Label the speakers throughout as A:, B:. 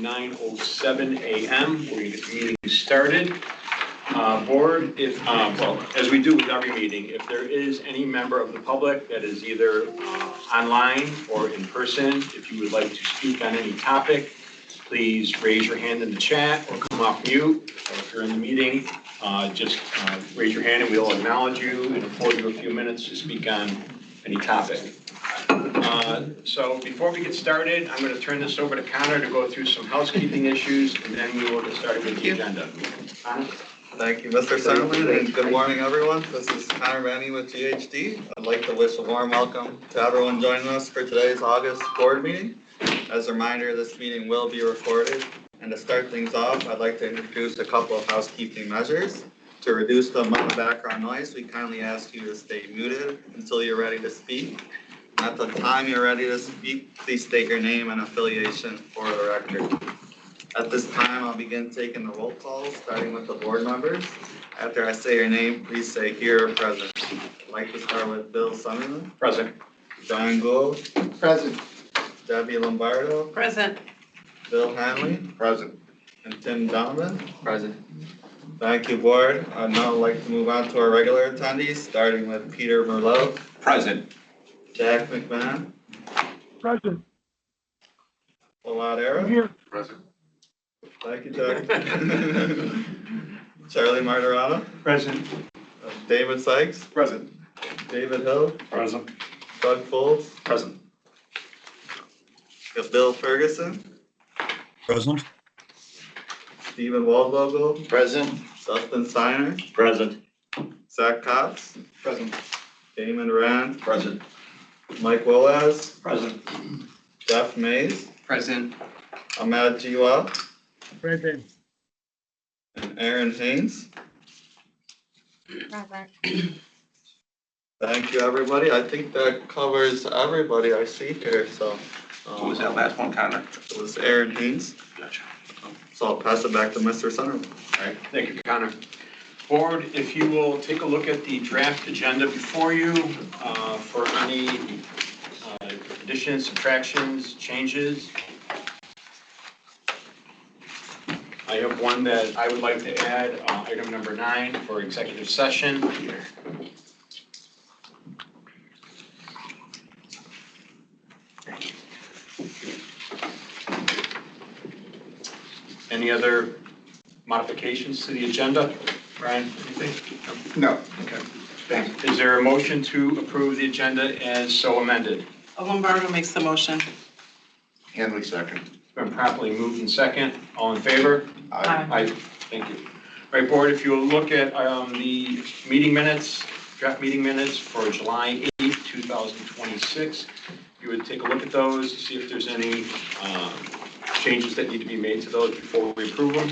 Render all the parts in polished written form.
A: 9:07 a.m. We're going to get the meeting started. Board, if, well, as we do with every meeting, if there is any member of the public that is either online or in person, if you would like to speak on any topic, please raise your hand in the chat or come off mute. Or if you're in the meeting, just raise your hand and we'll acknowledge you and afford you a few minutes to speak on any topic. So before we get started, I'm going to turn this over to Connor to go through some housekeeping issues, and then we will get started with the agenda. Connor?
B: Thank you, Mr. Sutherland, and good morning, everyone. This is Connor Vanny with GHD. I'd like to wish a warm welcome to everyone joining us for today's August board meeting. As a reminder, this meeting will be recorded. And to start things off, I'd like to introduce a couple of housekeeping measures. To reduce the amount of background noise, we kindly ask you to stay muted until you're ready to speak. At the time you're ready to speak, please state your name and affiliation for the record. At this time, I'll begin taking the roll call, starting with the board members. After I say your name, please say here or present. I'd like to start with Bill Sunderland.
A: Present.
B: John Gould.
C: Present.
B: Debbie Lombardo.
D: Present.
B: Bill Hanley.
C: Present.
B: And Tim Donovan.
C: Present.
B: Thank you, board. I'd now like to move on to our regular attendees, starting with Peter Merlot.
C: Present.
B: Jack McMahon.
E: Present.
B: Lawad Era.
E: Here.
C: Present.
B: Thank you, Jack. Charlie Martirano.
A: Present.
B: David Sykes.
C: Present.
B: David Hill.
C: Present.
B: Doug Foltz.
C: Present.
B: Bill Ferguson.
E: Present.
B: Stephen Waldvogel.
C: Present.
B: Dustin Steiner.
C: Present.
B: Zach Cox.
C: Present.
B: Damon Rand.
C: Present.
B: Mike Willaz.
C: Present.
B: Jeff Mays.
C: Present.
B: Ahmad Jiwa.
E: Present.
B: And Aaron Haynes.
D: Present.
B: Thank you, everybody. I think that covers everybody I see here, so.
C: What was that last one, Connor?
B: It was Aaron Haynes.
C: Gotcha.
B: So I'll pass it back to Mr. Sunderland.
A: All right, thank you, Connor. Board, if you will take a look at the draft agenda before you for any additions, subtractions, changes. I have one that I would like to add, item number 9 for executive session. Any other modifications to the agenda? Brian, anything?
C: No.
A: Okay. Thanks. Is there a motion to approve the agenda as so amended?
D: Lombardo makes the motion.
C: Hanley second.
A: It's been properly moved in second. All in favor?
D: Aye.
A: Aye. Thank you. All right, board, if you will look at the meeting minutes, draft meeting minutes for July 8th, 2026, you would take a look at those to see if there's any changes that need to be made to those before we approve them.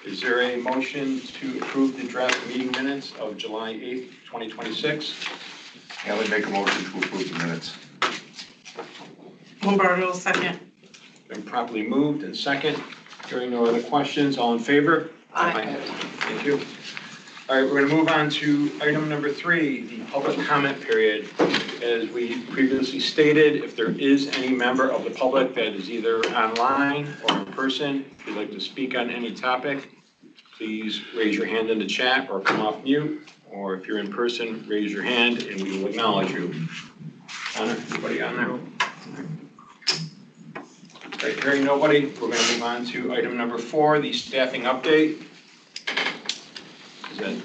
A: Is there a motion to approve the draft meeting minutes of July 8th, 2026?
C: Hanley make a motion to approve the minutes.
D: Lombardo second.
A: Been properly moved and second. Hearing no other questions, all in favor?
D: Aye.
A: Thank you. All right, we're going to move on to item number 3, the public comment period. As we previously stated, if there is any member of the public that is either online or in person, if you'd like to speak on any topic, please raise your hand in the chat or come off mute. Or if you're in person, raise your hand and we will acknowledge you. Connor, anybody on there? Right, hearing nobody, we're gonna move on to item number 4, the staffing update. Is that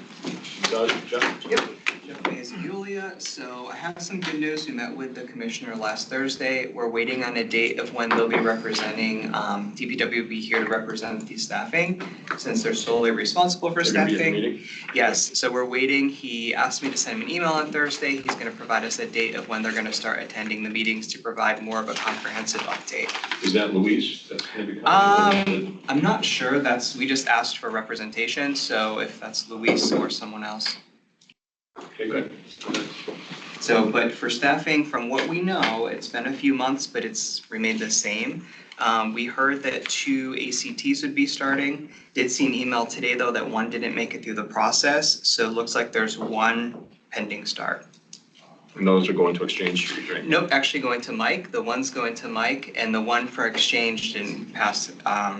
A: Doug, Jeff?
F: Yep. Jeff is Julia. So I have some good news. We met with the commissioner last Thursday. We're waiting on a date of when they'll be representing, DPW will be here to represent the staffing, since they're solely responsible for
A: They're gonna be at the
F: staffing.
A: meeting?
F: Yes, so we're waiting. He asked me to send him an email on Thursday. He's gonna provide us a date of when they're gonna start attending the meetings to provide more of a comprehensive update.
A: Is that Luis? That's gonna be coming?
F: I'm not sure. We just asked for representation, so if that's Luis or someone else.
A: Okay, good.
F: So, but for staffing, from what we know, it's been a few months, but it's remained the same. We heard that 2 ACTs would be starting. Did see an email today, though, that 1 didn't make it through the process, so it looks like there's 1 pending start.
A: And those are going to Exchange Street, right?
F: Nope, actually going to Mike. The 1's going to Mike, and the 1 for exchange didn't pass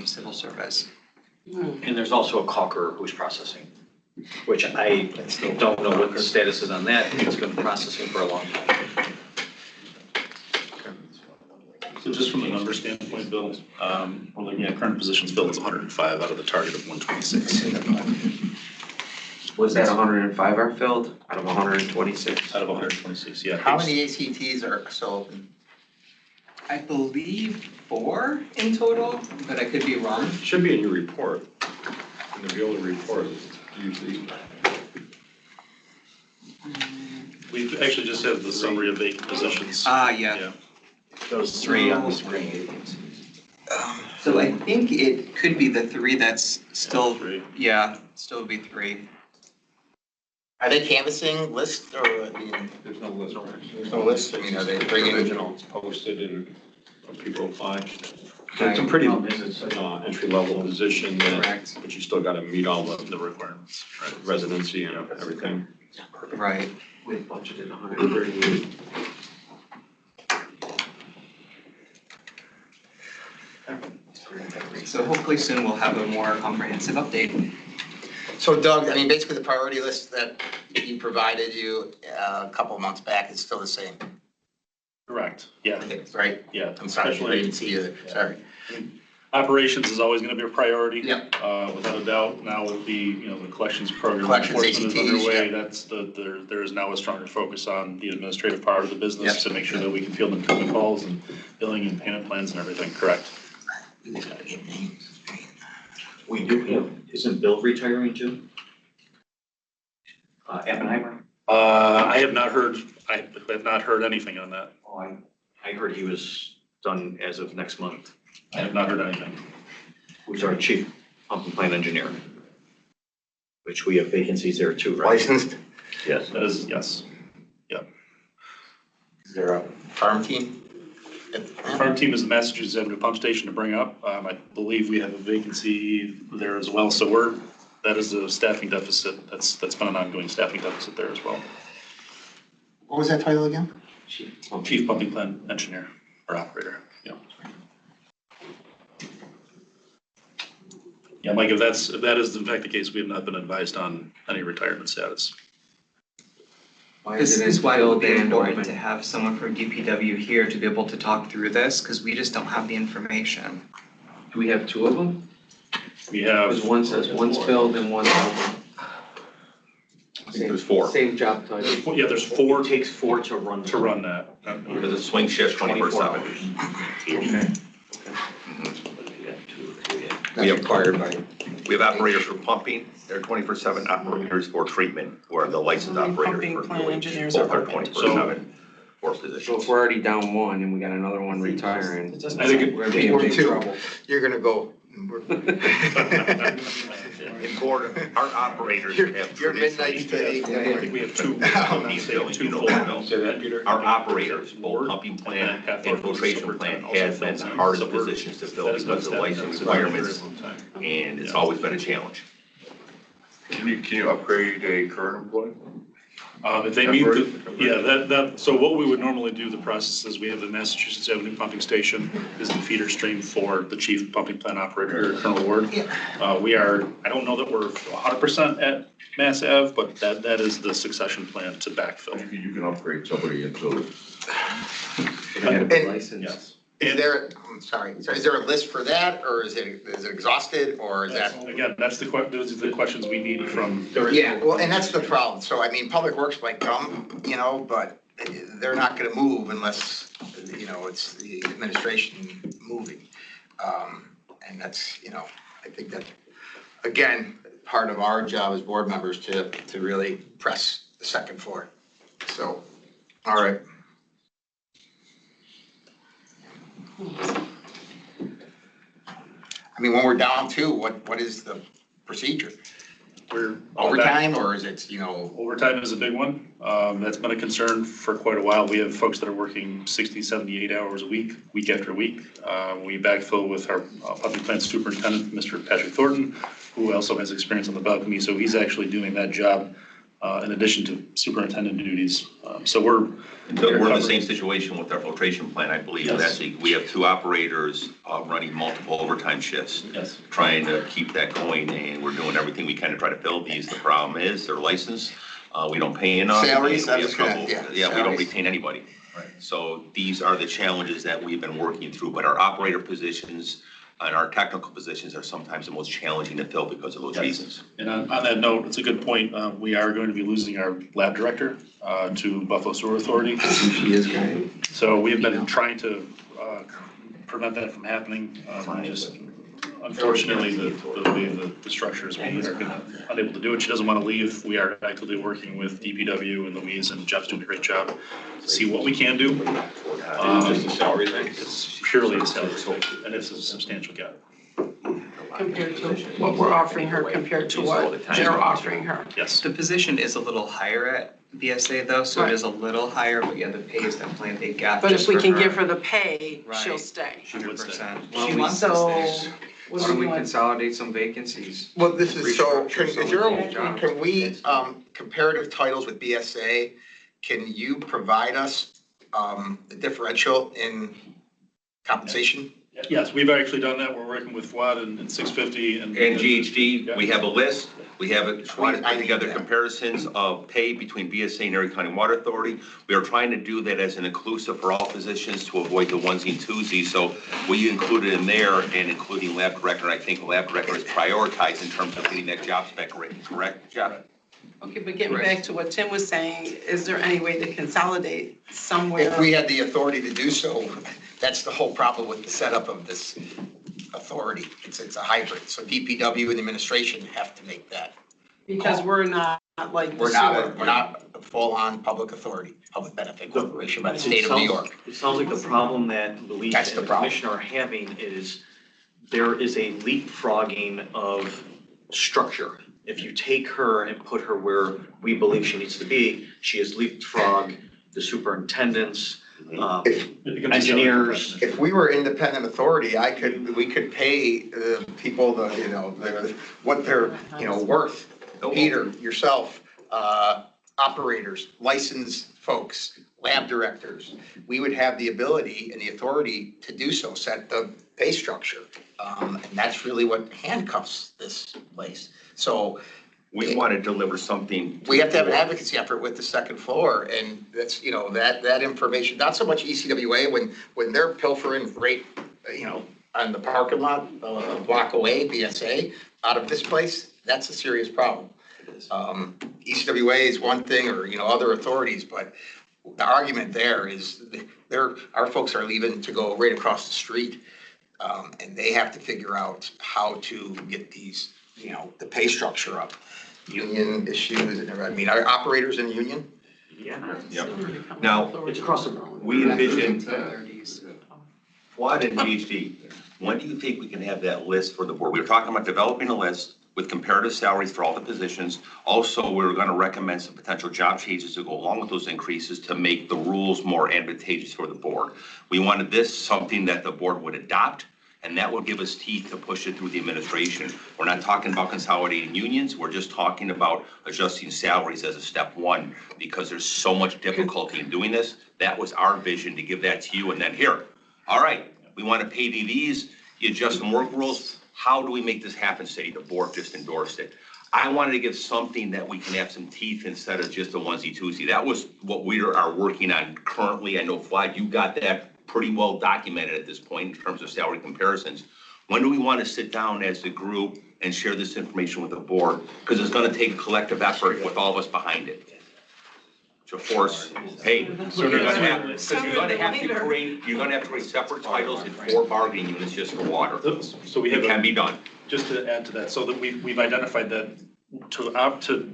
F: civil service.
G: And there's also a caulker who's processing, which I don't know what the status is on that. It's been processing for a long time.
H: So just from a number standpoint, Bill, we're looking at current positions filled as 105 out of the target of 126.
I: Was that 105 are filled out of 126?
H: Out of 126, yeah.
B: How many ACTs are still open?
F: I believe 4 in total, but I could be wrong.
A: Should be in your report, in the Viola report, usually.
H: We actually just have the summary of vacant positions.
F: Yeah.
H: Yeah.
G: Those 3 on the screen.
F: So I think it could be the 3 that's still,
H: 3.
F: yeah, still be 3.
B: Are they canvassing list or, I mean,
A: There's no list.
B: there's no list, I mean, are they bringing?
A: Originals posted and people apply. It's a
F: Right.
A: pretty entry-level position,
F: Correct.
A: but you still gotta meet all the
H: The requirements.
A: residency and everything.
F: Right.
I: We budgeted 138.
F: So hopefully soon we'll have a more comprehensive update.
J: So Doug, I mean, basically the priority list that he provided you a couple of months back is still the same,
H: Correct, yeah,
J: right?
H: yeah.
J: I'm sorry, I
H: Especially
J: didn't see you, sorry.
H: operations is always gonna be a priority.
J: Yep.
H: Without a doubt. Now with the, the collections program
J: Collections,
H: enforcement is
J: ACTs,
H: underway,
J: yeah.
H: that's there is now a stronger focus on the administrative part of the business
J: Yep.
H: to make sure that we can field incoming calls and billing and payment plans and everything, correct?
J: You guys gotta get names.
G: We do have, isn't Bill retiring too? Appenheimer?
H: I have not heard anything on that.
G: Oh, I heard he was done as of next month.
H: I have not heard anything.
G: Who's our chief pump and plant engineer? Which we have vacancies there too, right?
J: Licensed,
G: Yes.
H: That is, yes.
J: is there a farm team?
H: The farm team is the Massachusetts Avenue Pump Station to bring up. I believe we have a vacancy there as well, so that is a staffing deficit. That's been an ongoing staffing deficit there as well.
J: What was that title again?
H: Chief pumping plant engineer or operator, yeah. Yeah, Mike, if that is in fact the case, we have not been advised on any retirement status.
I: Why
F: This
I: is it
F: is why it will be
I: unfilled and
F: important
I: open?
F: to have someone from DPW here to be able to talk through this, because we just don't have the information.
I: Do we have 2 of them?
H: We have.
I: Because one says one's filled and one's open.
C: I think there's 4.
I: Same job title.
H: Yeah, there's 4
G: It takes 4 to run.
H: to run that.
C: Because it's swing shift 24/7.
H: Okay.
C: We have
J: Required by.
C: We have operators for pumping, they're 24/7 operators for treatment, where the licensed operators
D: Pumping
C: for
D: plant
C: fueling,
D: engineers
C: both
D: are
C: are
D: open.
C: 24/7 for
I: So
C: positions.
I: if we're already down 1 and we got another one retiring,
H: I think
I: we're gonna be in big
J: Two.
I: trouble.
J: You're gonna go.
C: In board, our operators have
J: Your midnight
C: traditionally,
J: to 8.
H: I think we have 2.
C: Pumping, filling, you know what, Bill?
A: Say that, Peter?
C: Our operators, both pumping plant and filtration plant, have been the hardest positions to fill because of the license requirements, and it's always been a challenge.
K: Can you upgrade a current employee?
H: If they meet so what we would normally do, the process is we have the Massachusetts Avenue Pumping Station is the feeder stream for the chief pumping plant operator, Colonel Ward. I don't know that we're 100% at Mass Ave, but that is the succession plan to backfill.
K: You can upgrade somebody until
I: They gotta be licensed.
H: Yes.
J: Is there, I'm sorry, so is there a list for that, or is it exhausted, or is that?
H: Again, those are the questions we need from.
J: Yeah, well, and that's the problem. So I mean, Public Works might come, but they're not gonna move unless, it's the administration moving. And that's, I think that, again, part of our job as board members to really press the second floor. So, all right. I mean, when we're down to, what is the procedure?
H: We're all back.
J: Overtime, or is it,
H: Overtime is a big one. That's been a concern for quite a while. We have folks that are working 60, 78 hours a week after week. We backfill with our public plant superintendent, Mr. Patrick Thornton, who also has experience on the balcony. So he's actually doing that job in addition to superintendent duties. So we're
C: in the same situation with our filtration plant, I believe.
H: Yes.
C: We have two operators running multiple overtime shifts.
H: Yes.
C: Trying to keep that going, and we're doing everything we can to try to fill these. The problem is their license, we don't pay enough.
J: Salaries,
C: and we have trouble.
J: yeah,
C: We don't
J: salaries.
C: retain anybody.
H: Right.
C: So these are the challenges that we've been working through, but our operator positions and our technical positions are sometimes the most challenging to fill because of those
H: Yes.
C: reasons.
H: And on that note, it's a good point. We are going to be losing our lab director to Buffalo Sewer Authority.
I: She is great.
H: So we have been trying to prevent that from happening. Just unfortunately, the way the structure is, we are unable to do it. She doesn't want to leave. We are actively working with DPW and Louise, and Jeff's doing a great job to see what we can do.
A: Just a salary thing?
H: It's purely a salary thing, and it's a substantial gap.
D: Compared to what we're offering her, compared to what they're offering her.
H: Yes.
F: The position is a little higher at BSA though, so
D: Right.
F: it is a little higher, but yeah, the pay is that plan they got.
D: But if
F: just
D: we
F: for
D: can give her the pay,
F: Right.
D: she'll stay.
H: She would stay.
F: 100%.
I: Well,
F: She
I: we-
F: wants to
D: So,
F: stay.
D: what
I: Why
D: do
I: don't
D: we
I: we
D: want?
I: consolidate some vacancies?
J: well, this is, so,
I: Restructure
J: is
I: some
J: there,
I: of these jobs.
J: can we, comparative titles with BSA, can you provide us, the differential in compensation?
H: Yes, we've actually done that. We're working with Fuad and 650 and.
C: And GHD, we have a list, we have tried to
J: I
C: put
J: need
C: together
J: that.
C: comparisons of pay between BSA and Erie County Water Authority. We are trying to do that as an inclusive for all positions to avoid the onesie and twosies. So we included in there and including lab director, I think the lab director is prioritized in terms of getting that job spec written, correct, Jeff?
D: Okay, but getting back to what Tim was saying, is there any way to consolidate somewhere?
J: If we had the authority to do so, that's the whole problem with the setup of this authority. It's a hybrid, so DPW and administration have to make that.
D: Because we're not like the
J: We're
D: sewer.
J: not a full-on public authority, public benefit corporation by the state of New York.
G: It sounds like the problem that Louise
J: That's
G: and
J: the
G: the
J: problem.
G: commissioner are having is there is a leapfrogging of structure. If you take her and put her where we believe she needs to be, she has leapfrogged the superintendents, engineers.
J: If we were independent authority, we could pay people what they're, worth. Peter, yourself, operators, licensed folks, lab directors. We would have the ability and the authority to do so, set the pay structure. And that's really what handcuffs this place. So
C: We want to deliver something.
J: we have to have an advocacy effort with the second floor, and that's, that information, not so much ECWA, when they're pilfering right, on the parking lot, a block away, BSA, out of this place, that's a serious problem. ECWA is one thing, or, other authorities, but the argument there is, our folks are leaving to go right across the street, and they have to figure out how to get these, the pay structure up. Union issues and everything. Are operators in union?
G: Yeah.
C: Yep. Now,
G: It's across the board.
C: we envision Fuad and GHD, when do you think we can have that list for the board? We were talking about developing a list with comparative salaries for all the positions. Also, we were going to recommend some potential job changes to go along with those increases to make the rules more advantageous for the board. We wanted this something that the board would adopt, and that would give us teeth to push it through the administration. We're not talking about consolidating unions, we're just talking about adjusting salaries as a step one, because there's so much difficulty in doing this. That was our vision, to give that to you, and then here, all right, we want to pay these, you adjust some work rules. How do we make this happen, city? The board just endorsed it. I wanted to give something that we can have some teeth instead of just a onesie twosie. That was what we are working on currently. I know, Fuad, you got that pretty well documented at this point in terms of salary comparisons. When do we want to sit down as a group and share this information with the board? Because it's going to take a collective effort with all of us behind it. To force, hey, so you're gonna have, because you're gonna have to create, separate titles and 4 bargaining units just for water.
H: So we have,
C: It can be done.
H: just to add to that, so that we've identified that to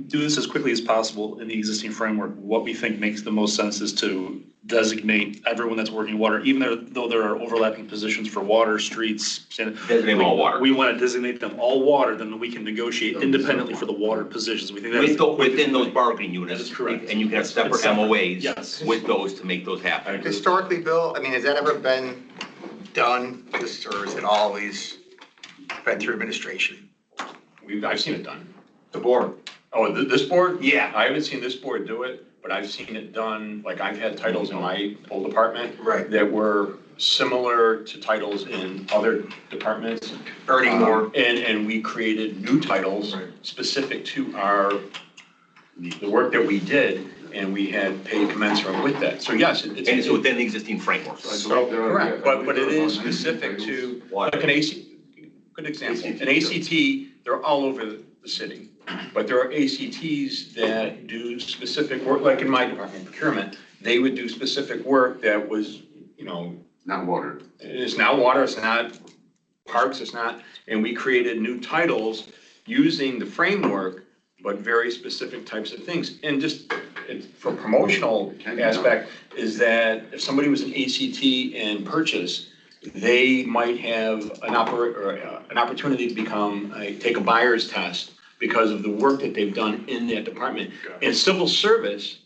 H: do this as quickly as possible in the existing framework, what we think makes the most sense is to designate everyone that's working water, even though there are overlapping positions for water, streets.
C: Designate them all water.
H: We want to designate them all water, then we can negotiate independently for the water positions. We think that's.
C: Within those bargaining units.
H: That is correct.
C: And you can have separate
H: It's separate.
C: MOAs.
H: Yes.
C: With those to make those happen.
J: Historically, Bill, I mean, has that ever been done, just, or has it always been through administration?
A: I've seen it done.
J: The board?
A: Oh, this board?
J: Yeah.
A: I haven't seen this board do it, but I've seen it done, like I've had titles in my old department.
J: Right.
A: That were similar to titles in other departments.
J: Earning more.
A: And we created new titles specific to the work that we did, and we had paid commensurate with that. So yes,
C: And it's within the existing framework.
A: So, correct, but it is specific to, like an good example, an ACT, they're all over the city. But there are ACTs that do specific work, like in my department, procurement, they would do specific work that was,
K: Not water.
A: it's not water, it's not parks, it's not, and we created new titles using the framework, but very specific types of things. And just for promotional aspect is that if somebody was an ACT in purchase, they might have an opportunity to take a buyer's test because of the work that they've done in that department. And civil service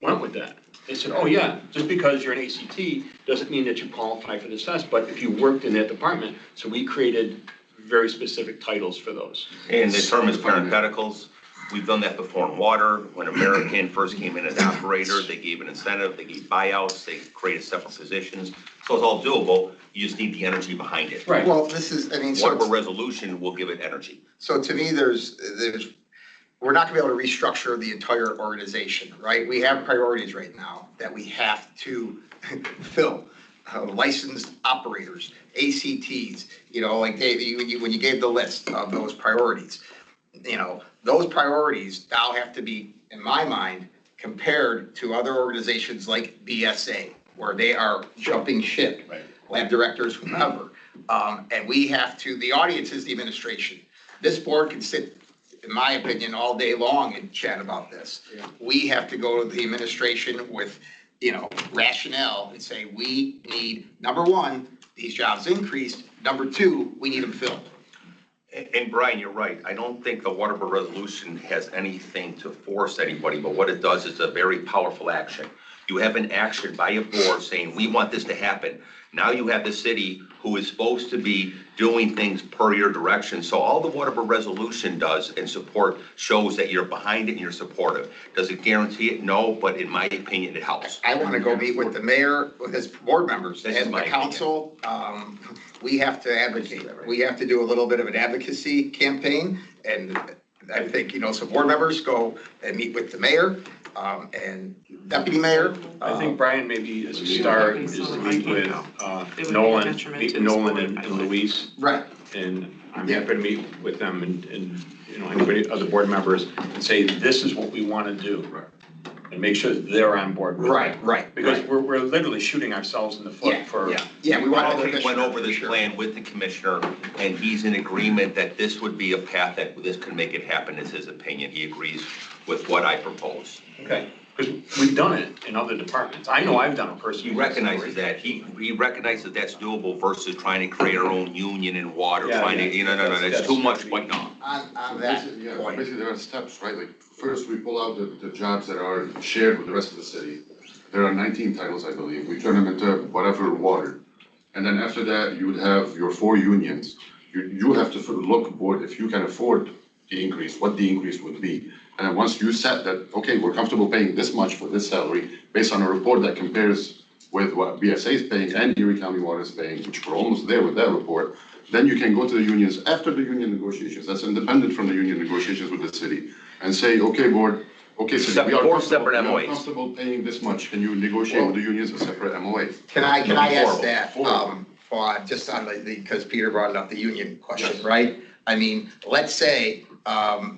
A: went with that. They said, oh yeah, just because you're an ACT doesn't mean that you qualify for this test, but if you worked in that department, so we created very specific titles for those.
C: And the term is parentheticals. We've done that before in water. When American first came in as operator, they gave an incentive, they gave buyouts, they created separate positions. So it's all doable. You just need the energy behind it.
A: Right.
J: Well, this is, I mean, so,
C: Whatever resolution will give it energy.
J: so to me, we're not gonna be able to restructure the entire organization, right? We have priorities right now that we have to fill. Licensed operators, ACTs, like Dave, when you gave the list of those priorities, those priorities now have to be, in my mind, compared to other organizations like BSA, where they are jumping ship,
A: Right.
J: lab directors, whomever. And we have to, the audience is the administration. This board can sit, in my opinion, all day long and chat about this. We have to go to the administration with, rationale and say, we need, number one, these jobs increased. Number two, we need them filled.
C: And Brian, you're right. I don't think the water board resolution has anything to force anybody, but what it does is a very powerful action. You have an action by a board saying, we want this to happen. Now you have the city who is supposed to be doing things per your direction. So all the water board resolution does and support shows that you're behind it and you're supportive. Does it guarantee it? No, but in my opinion, it helps.
J: I want to go meet with the mayor, with his board members,
C: This is
J: and
C: my
J: the council. We have to advocate. We have to do a little bit of an advocacy campaign. And I think, some board members go and meet with the mayor, and deputy mayor.
A: I think Brian, maybe as a start, is to meet with Nolan, and Luis.
J: Right.
A: And I'm happy to meet with them and anybody, other board members, and say, this is what we want to do. And make sure that they're on board with it.
J: Right.
A: Because we're literally shooting ourselves in the foot for.
J: Yeah, we want
C: Paul
J: to.
C: went over this plan with the commissioner, and he's in agreement that this would be a path that this could make it happen, is his opinion. He agrees with what I propose.
A: Okay, because we've done it in other departments. I know I've done it personally.
C: He recognizes that. He recognizes that's doable versus trying to create our own union in water,
A: Yeah,
C: trying to,
A: yeah.
C: no, that's too much right now.
J: On that point.
K: Basically, there are steps, right? Like, first, we pull out the jobs that are shared with the rest of the city. There are 19 titles, I believe. We turn them into whatever water. And then after that, you would have your 4 unions. You have to look, board, if you can afford the increase, what the increase would be. And then once you set that, okay, we're comfortable paying this much for this salary, based on a report that compares with what BSA is paying and Erie County Water is paying, which we're almost there with that report, then you can go to the unions after the union negotiations, that's independent from the union negotiations with the city, and say, okay, board, Okay, so we are
C: Four
K: comfortable,
C: separate
K: we are
C: MOAs.
K: comfortable paying this much, can you negotiate with the unions a separate MOA?
J: Can I ask
C: Horrible.
J: that, Fuad, just on because Peter brought it up, the union question, right? I mean, let's say,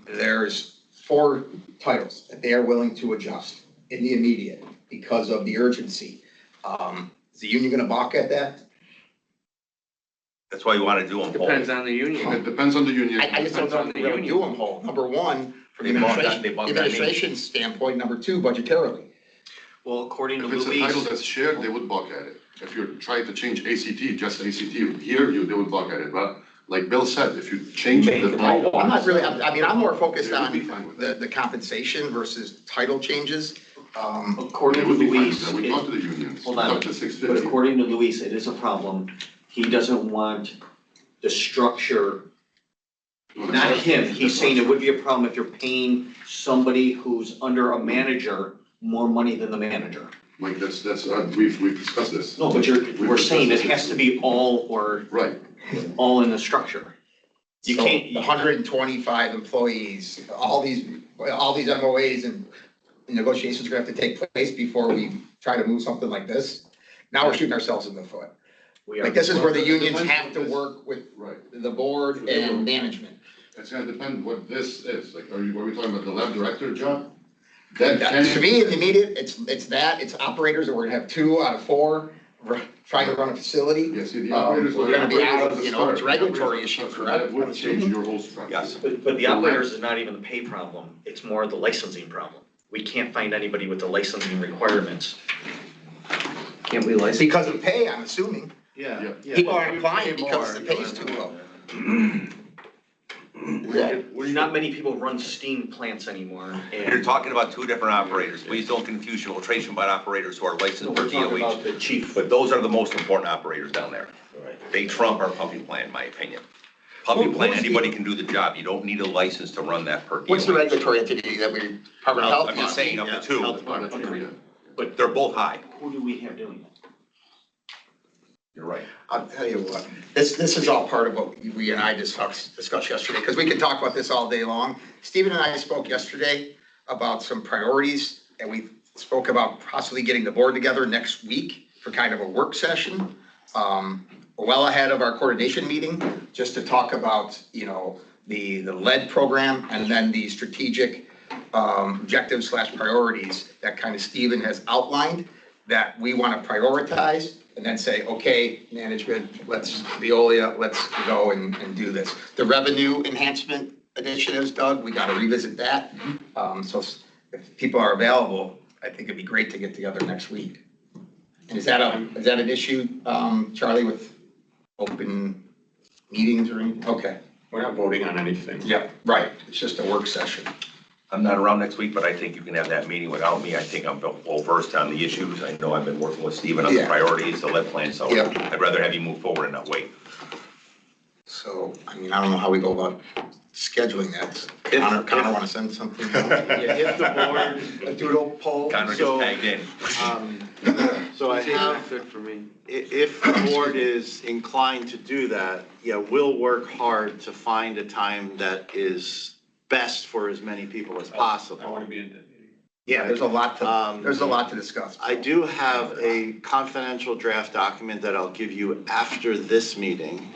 J: there's 4 titles that they are willing to adjust in the immediate because of the urgency. Is the union gonna balk at that?
C: That's why you want to do them
I: Depends
C: both.
I: on the union.
K: It depends on the union.
J: I just don't know if we're gonna do them whole. Number one, from the
C: They balk on-
J: administration,
C: they balk on me.
J: administration standpoint, number two, budgetarily.
G: Well, according to
K: If it's a title
G: Luis,
K: that's shared, they would balk at it. If you're trying to change ACT, just ACT here, they would balk at it, but like Bill said, if you change the title.
J: I'm not really, I mean, I'm more focused
K: They would be
J: on
K: fine with that.
J: the compensation versus title changes.
G: according
K: They
G: to
K: would be fine
G: Luis,
K: with that. We talked to the unions,
G: Hold
K: we
G: on.
K: talked to
G: but
K: 650.
G: according to Luis, it is a problem. He doesn't want the structure, not him, he's saying it would be a problem if you're paying somebody who's under a manager more money than the manager.
K: Mike, we've discussed this.
G: No, but we're saying it has to be all or
K: Right,
G: all in the structure. You
J: So
G: can't.
J: the 125 employees, all these MOAs and negotiations are gonna have to take place before we try to move something like this. Now we're shooting ourselves in the foot.
G: We
J: Like,
G: are,
J: this is where the
K: Well, it
J: unions
K: depends
J: have
K: on
J: to
K: this.
J: work with
K: right.
J: the board and management.
K: It's gonna depend what this is, like, are we talking about the lab director job? That
J: To me, in the immediate, it's operators, and we're gonna have 2 out of 4 trying to run a facility.
K: Yeah, see, the operators.
J: We're gonna be out of,
K: operators
J: you know, it's
K: the
J: regulatory
K: operators
J: issues,
K: are-
J: correct?
K: That would change your whole structure.
C: Yes.
G: but the operators is not even the pay problem, it's more the licensing problem. We can't find anybody with the licensing requirements.
I: Can't we license?
J: Because of pay, I'm assuming.
K: Yeah.
J: People aren't applying because the pay's too low.
G: Not many people run steam plants anymore,
C: You're
G: and.
C: talking about 2 different operators. Please don't confuse filtration by operators who are
G: No,
C: licensed for
G: we're talking
C: DOH.
G: about the chief.
C: But those are the most important operators down there. They trump our pumping plant, in my opinion. Pumping plant,
J: Who's the-
C: anybody can do the job. You don't need a license to run that per DOH.
J: What's the regulatory entity that we, Department of Health?
C: I'm just saying, up to 2,
K: Oh, that's true, yeah.
C: but they're both high.
G: Who do we have doing that?
C: You're right.
J: I'll tell you what, this is all part of what we and I discussed yesterday, because we can talk about this all day long. Stephen and I spoke yesterday about some priorities, and we spoke about possibly getting the board together next week for kind of a work session. Well ahead of our coordination meeting, just to talk about, you know, the lead program and then the strategic objectives / priorities that kind of Stephen has outlined that we want to prioritize and then say, okay, management, let's Veolia, let's go and do this. The revenue enhancement initiatives, Doug, we got to revisit that. So if people are available, I think it'd be great to get together next week. And is that an issue, Charlie, with open meetings or anything? Okay.
A: We're not voting on anything.
J: Yeah, right. It's just a work session.
C: I'm not around next week, but I think you can have that meeting without me. I think I'm well versed on the issues. I know I've been working with Stephen on the
J: Yeah.
C: priorities, the lead plan, so
J: Yeah.
C: I'd rather have you move forward and not wait.
J: So, I mean, I don't know how we go about scheduling that. Connor want to send something?
I: If the board,
J: A doodle poll?
C: Connor gets
I: So-
C: tagged in.
I: so I have,
L: Good for me.
I: if the board is inclined to do that, yeah, we'll work hard to find a time that is best for as many people as possible.
A: I want to be in that meeting.
J: Yeah, there's a lot to discuss.
I: I do have a confidential draft document that I'll give you after this meeting,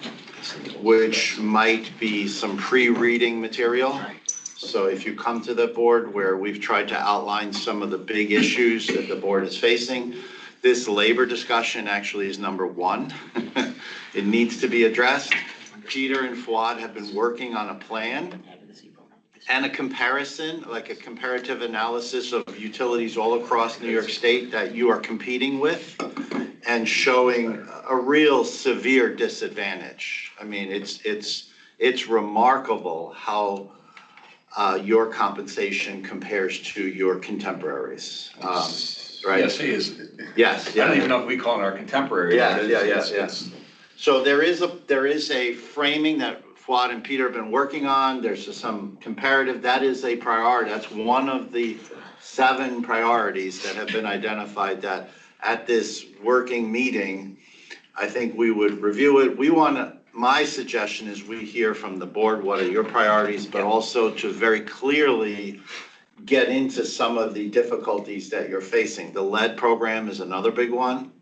I: which might be some pre-reading material. So if you come to the board where we've tried to outline some of the big issues that the board is facing, this labor discussion actually is number 1. It needs to be addressed. Peter and Fuad have been working on a plan and a comparison, like a comparative analysis of utilities all across New York State that you are competing with and showing a real severe disadvantage. I mean, it's remarkable how your compensation compares to your contemporaries, right?
A: Yes, he is.
I: Yes,
A: I don't even know if we call it our contemporary.
I: Yeah,
A: but
I: yeah,
A: it's-
I: yeah,
A: it's-
I: So there is a framing that Fuad and Peter have been working on. There's some comparative, that is a priority. That's one of the 7 priorities that have been identified that at this working meeting, I think we would review it. My suggestion is we hear from the board, what are your priorities, but also to very clearly get into some of the difficulties that you're facing. The lead program is another big one.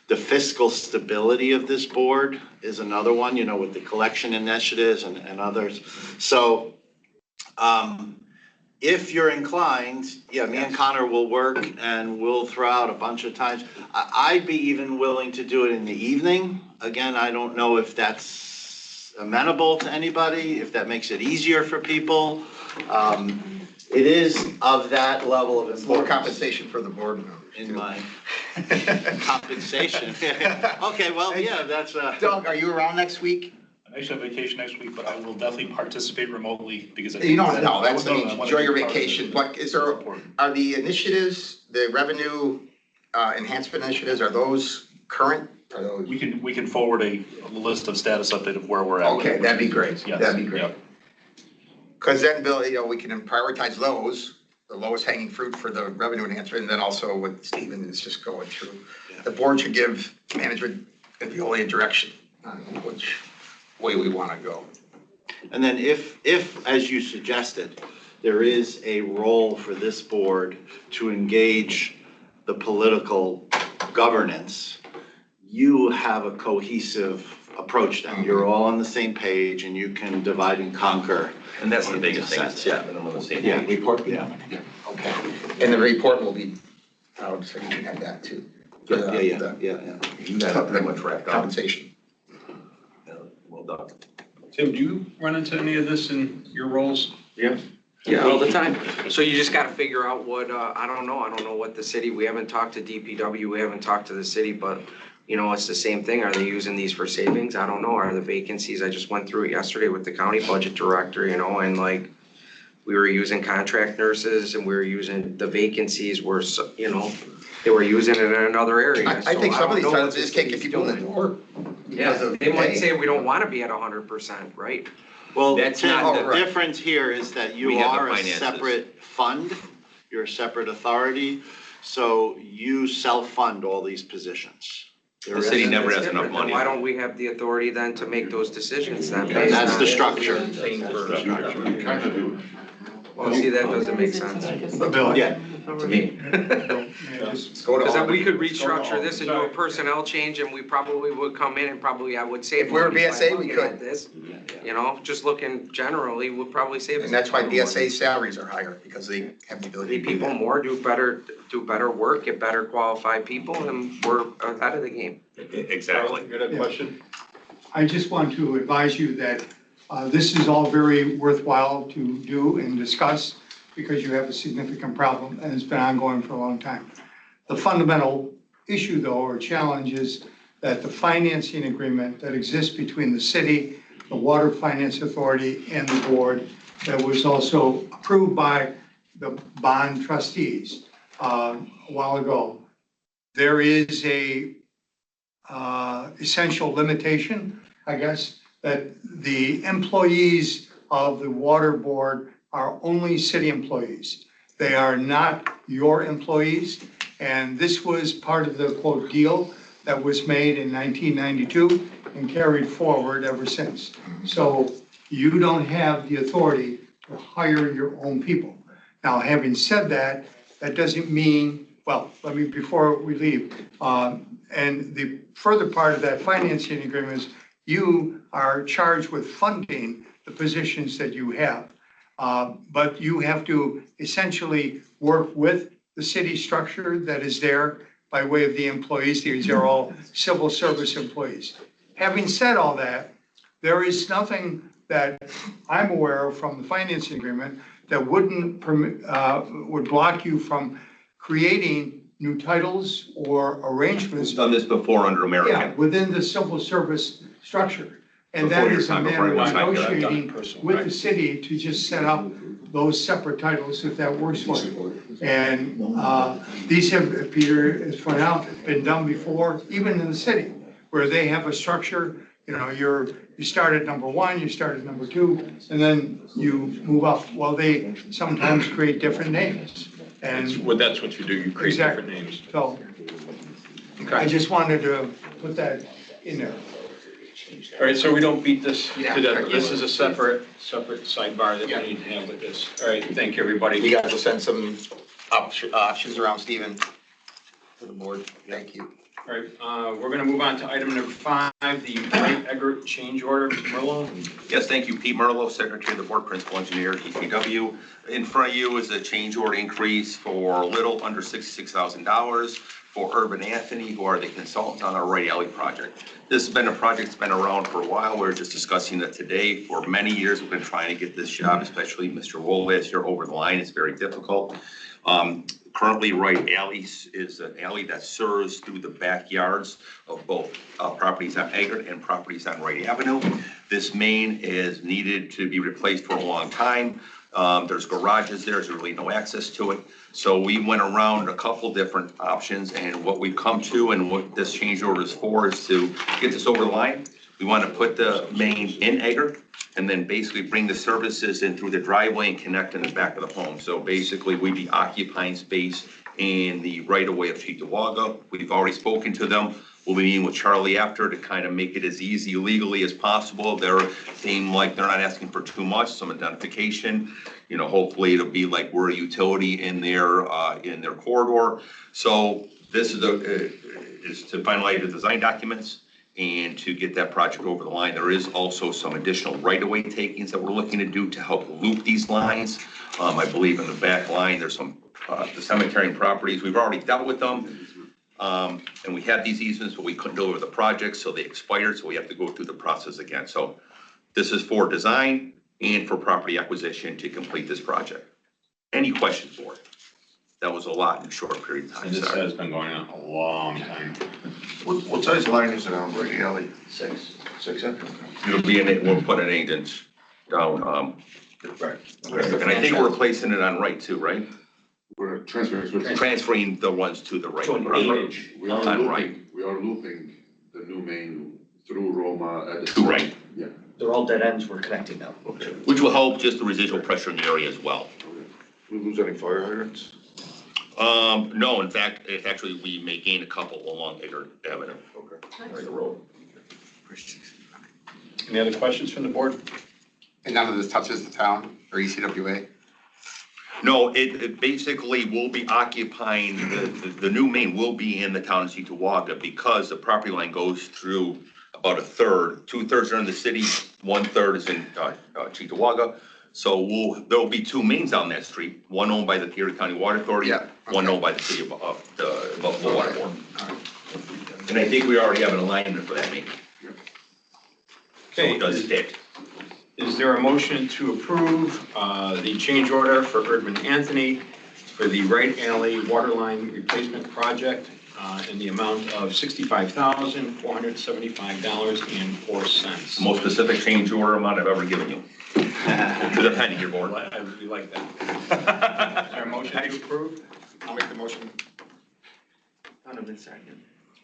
I: The fiscal stability of this board is another one, you know, with the collection initiatives and others. So, if you're inclined, yeah, me and Connor will work and we'll throw out a bunch of times. I'd be even willing to do it in the evening. Again, I don't know if that's amenable to anybody, if that makes it easier for people. It is of that level of
J: More
I: importance
J: compensation for the board members.
I: in my compensation. Okay, well, yeah, that's
J: Doug, are you around next week?
H: I actually have vacation next week, but I will definitely participate remotely because.
J: You don't know, that's, I mean,
H: I wanna
J: enjoy your
H: be part of it.
J: vacation, but is there, are the initiatives, the revenue enhancement initiatives, are those current? Are those?
H: We can forward a list of status update of where we're at.
J: Okay, that'd be great,
H: Yes,
J: that'd be great.
H: yep.
J: Because then, Bill, you know, we can prioritize those, the lowest hanging fruit for the revenue enhancement, and then also with Stephen, it's just going through. The board should give management and Veolia a direction on which way we want to go.
I: And then if, as you suggested, there is a role for this board to engage the political governance, you have a cohesive approach then. You're all on the same page and you can divide and conquer.
C: And that's the
I: in
C: biggest
I: a
C: thing.
I: sense, yeah.
C: Everyone on the same
I: Yeah.
C: page.
J: Report?
I: Yeah.
J: Okay, and the report will be out, so you can have that too.
I: Yeah.
C: You got it pretty much wrapped up.
J: Compensation.
C: Yeah, well done.
A: Tim, do you run into any of this in your roles?
L: Yeah, all the time. So you just gotta figure out what, I don't know what the city, we haven't talked to DPW, we haven't talked to the city, but you know, it's the same thing. Are they using these for savings? I don't know. Are the vacancies? I just went through it yesterday with the county budget director, you know, and like, we were using contract nurses and we were using, the vacancies were, you know, they were using it in another area.
J: I think
L: So
J: some of
L: don't
J: these
L: know what
J: titles
L: the
J: just can't get
L: city's
J: people in the
L: doing.
J: door.
L: Yeah,
J: because of
L: they might
J: pay.
L: say we don't wanna be at 100%, right?
I: Well,
L: That's
I: Tim,
L: not
I: the
J: the-
I: difference here is that you
C: We have the
I: are a
C: finances.
I: separate fund, you're a separate authority, so you self-fund all these positions.
C: The city never has
L: That's
C: enough
L: different.
C: money.
L: Why don't we have the authority then to make those decisions then?
I: And
L: based
I: that's
L: on-
I: the structure.
K: Kind of do.
L: Well, see, that doesn't make sense
J: Bill,
I: Yeah.
L: to me.
J: Let's go to
L: Because
J: all
L: we could
J: the-
L: restructure this and do a personnel change and we probably would come in and probably, I would save.
J: If we were
L: money by
J: BSA, we
L: looking
J: could.
L: at this. You know, just looking generally, we'd probably save.
J: And that's why
L: some
J: BSA salaries are higher, because they have the ability
L: money.
J: to do
L: People
J: that.
L: more, do better work, get better qualified people, and we're ahead of the game.
C: Exactly.
A: You got a question?
E: I just want to advise you that this is all very worthwhile to do and discuss because you have a significant problem and it's been ongoing for a long time. The fundamental issue though, or challenge is that the financing agreement that exists between the city, the Water Finance Authority and the board that was also approved by the bond trustees a while ago. There is a essential limitation, I guess, that the employees of the water board are only city employees. They are not your employees. And this was part of the quote deal that was made in 1992 and carried forward ever since. So you don't have the authority to hire your own people. Now, having said that, that doesn't mean, well, let me, before we leave, and the further part of that financing agreement is you are charged with funding the positions that you have. But you have to essentially work with the city structure that is there by way of the employees. These are all civil service employees. Having said all that, there is nothing that I'm aware of from the financing agreement that wouldn't permit, would block you from creating new titles or arrangements.
C: We've done this before under
E: Yeah,
C: American.
E: within the civil service structure. And
C: Before
E: that
C: your
E: is a
C: time,
E: matter
C: before
E: of
C: your time, yeah, I've done it
E: negotiating with the city to just set up those separate titles if that works for you. And these have, Peter has pointed out, been done before, even in the city, where they have a structure, you know, you start at number one, you start at number two, and then you move up. Well, they sometimes create different names. And
A: Well, that's what you do, you create different
E: Exactly.
A: names.
E: so I just wanted to put that in there.
A: All right, so we don't beat this to
J: Yeah.
A: death. This is a separate sidebar that we need to have with this. All right, thank you, everybody.
J: You guys will send some options around, Stephen, to the board. Thank you.
A: All right, we're gonna move on to item number 5, the Wright Eggert change order. Mr. Merlo?
C: Yes, thank you. Pete Merlo, Secretary of the Board, Principal Engineer, DPW. In front of you is a change order increase for a little under $66,000 for Urban Anthony, who are the consultants on our Wright Alley project. This has been a project that's been around for a while. We were just discussing it today. For many years, we've been trying to get this job, especially Mr. Wool last year, over the line. It's very difficult. Currently, Wright Alley is an alley that serves through the backyards of both properties on Eggert and properties on Wright Avenue. This main is needed to be replaced for a long time. There's garages there, there's really no access to it. So we went around a couple different options, and what we've come to and what this change order is for is to get this over the line. We want to put the main in Eggert and then basically bring the services in through the driveway and connect in the back of the home. So basically, we'd be occupying space in the right-of-way of Cheektowaga. We've already spoken to them. We'll be meeting with Charlie after to kind of make it as easy legally as possible. They seem like they're not asking for too much, some identification. You know, hopefully it'll be like we're a utility in their corridor. So this is to finalize the design documents and to get that project over the line. There is also some additional right-of-way takings that we're looking to do to help loop these lines. I believe in the back line, there's some the cemetery and properties. We've already dealt with them. And we had these easements, but we couldn't deliver the project, so they expired, so we have to go through the process again. So this is for design and for property acquisition to complete this project. Any questions, board? That was a lot in a short period of time.
A: And this
C: Sorry.
A: has been going on a long time.
K: What size line is it on Brady Alley?
I: 6.
K: 6 inch?
C: It'll be in it, we'll put an agent down,
K: Right.
C: and I think we're replacing it on right too, right?
K: We're transferring.
C: Transferring the ones to the right.
G: To an 8-inch.
K: We are
C: On right.
K: looping, we are looping the new main through Roma at the.
C: To right.
K: Yeah.
G: They're all dead ends, we're connecting now.
K: Okay.
C: Which will help just the residual pressure in the area as well.
K: We lose any fire hydrants?
C: No, in fact, we may gain a couple along Eggert Avenue.
K: Okay.
C: Or the road.
A: Any other questions from the board?
J: And none of this touches the town or ECWA?
C: No, it basically will be occupying, the new main will be in the town of Cheektowaga because the property line goes through about a third. 2/3 are in the city, 1/3 is in Cheektowaga. So there'll be 2 mains on that street, one owned by the Peoria County Water Authority,
J: Yeah,
C: one
J: okay.
C: owned by the city of Buffalo Water Board. And I think we already have an alignment for that main. So
A: Okay,
C: it does fit.
A: is there a motion to approve the change order for Erdman Anthony for the Wright Alley Waterline Replacement Project in the amount of $65,475.04?
C: The most specific change order amount I've ever given you. To the penny here, board.
A: I really like that. Is there a motion to approve?
J: I'll make the motion.
A: It's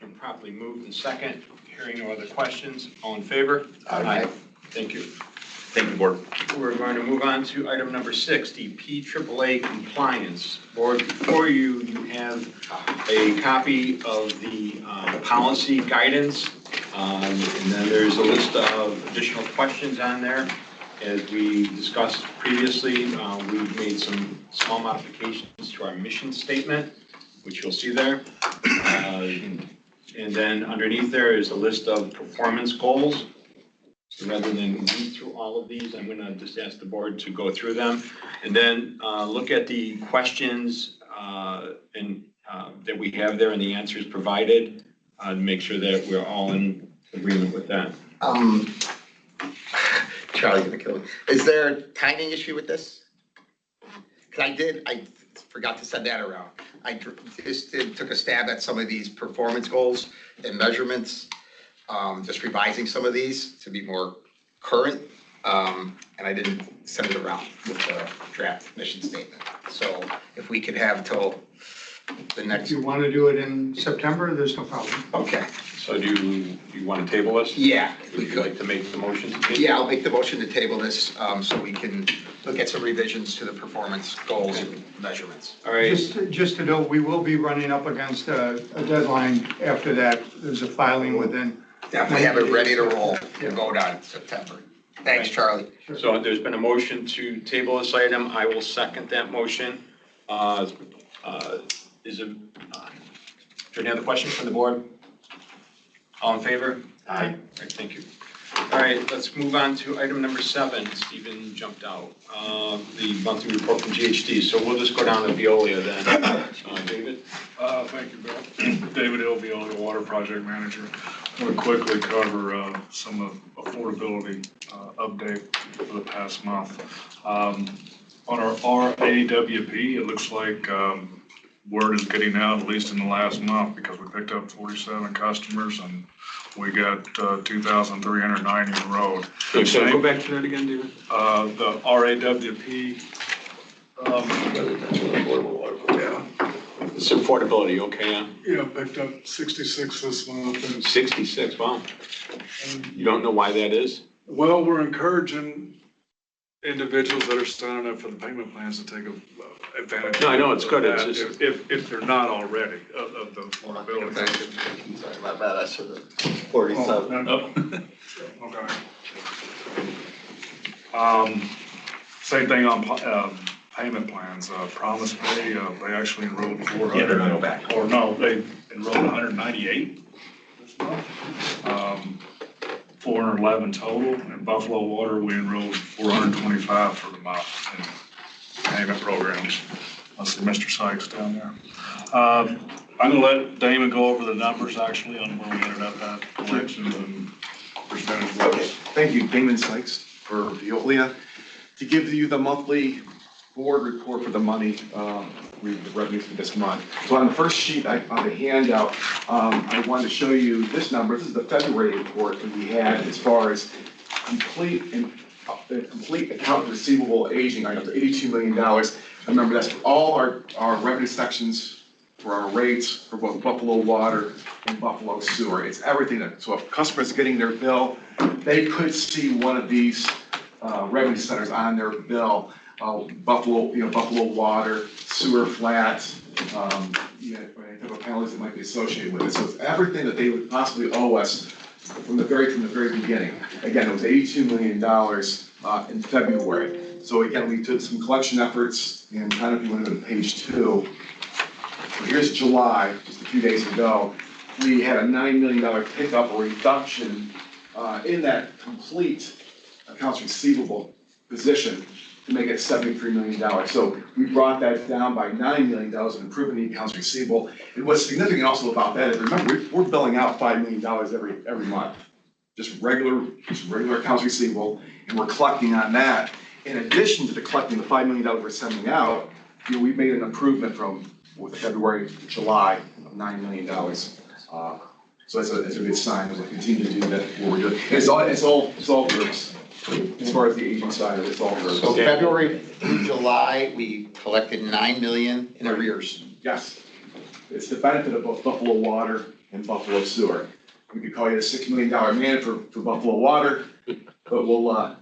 A: been properly moved and second. Hearing no other questions. All in favor?
J: Aye.
A: Thank you.
C: Thank you, board.
A: We're going to move on to item number 6, the PAAA compliance. Board, before you, you have a copy of the policy guidance. And then there's a list of additional questions on there. As we discussed previously, we've made some small modifications to our mission statement, which you'll see there. And then underneath there is a list of performance goals. So rather than read through all of these, I'm gonna just ask the board to go through them. And then look at the questions that we have there and the answers provided, to make sure that we're all in agreement with that.
J: Charlie's gonna kill me. Is there a timing issue with this? Cause I forgot to send that around. I just took a stab at some of these performance goals and measurements, just revising some of these to be more current. And I didn't send it around with the draft mission statement. So if we could have till the
E: If
J: next,
E: you want to do it in September, there's no problem.
J: okay,
A: So do you want to table this?
J: yeah, if we
A: Would you
J: could.
A: like to make the motion to table?
J: Yeah, I'll make the motion to table this, so we can look at some revisions to the performance goals and measurements.
A: All right,
E: Just to note, we will be running up against a deadline after that. There's a filing within
J: Definitely have it ready to roll, to vote on September. Thanks, Charlie.
A: So there's been a motion to table this item. I will second that motion. Is there any other questions from the board? All in favor? Aye. All right, thank you. All right, let's move on to item number 7. Stephen jumped out. The monthly report from GHD. So we'll just go down to Veolia then. David?
H: Thank you, Bill. David Veolia, Water Project Manager. I'm going to quickly cover some affordability update for the past month. On our RAWP, it looks like word is getting out, at least in the last month, because we picked up 47 customers and we got 2,390 in the road.
A: So go back to that again, David.
H: The RAWP.
A: It's affordability, okay?
H: Yeah, picked up 66 this month. And
A: 66, wow. You don't know why that is?
H: well, we're encouraging individuals that are signing up for the payment plans to take advantage.
A: No, I know, it's good. It's
H: of that,
A: just-
H: If they're not already, of the affordability.
J: Sorry, my bad, I should have.
B: 47.
H: Okay. Same thing on payment plans, Promise Pay, they actually enrolled 400.
C: Yeah, they're gonna go back.
H: Or no, they enrolled 198 this month. 411 total. In Buffalo Water, we enrolled 425 for the month in payment programs. I see Mr. Sykes down there. I'm gonna let Damon go over the numbers actually on where we ended up at collections and percentage.
M: Okay, thank you, Damon Sykes for Veolia. To give you the monthly board report for the money, the revenues for this month. So on the first sheet, on the handout, I wanted to show you this number. This is the February report that we had as far as complete account receivable aging items, $82 million. Remember, that's for all our revenue sections for our rates for both Buffalo Water and Buffalo Sewer. It's everything. So if customers getting their bill, they could see one of these revenue centers on their bill. Buffalo Water, Sewer Flat, any type of penalties that might be associated with it. So it's everything that they would possibly owe us from the very beginning. Again, it was $82 million in February. So again, we took some collection efforts, and kind of if you want to go to page 2. So here's July, just a few days ago. We had a $9 million pickup or reduction in that complete accounts receivable position to make it $73 million. So we brought that down by $9 million of improvement in accounts receivable. And what's significant also about that is, remember, we're billing out $5 million every month. Just regular accounts receivable, and we're collecting on that. In addition to collecting the $5 million we're sending out, we made an improvement from February to July of $9 million. So that's a good sign that we'll continue to do that, what we're doing. It's all groups. As far as the aging side of it, it's all groups.
J: So February through July, we collected 9 million in arrears.
M: Yes. It's the benefit of both Buffalo Water and Buffalo Sewer. We could call you a $6 million man for Buffalo Water, but we'll,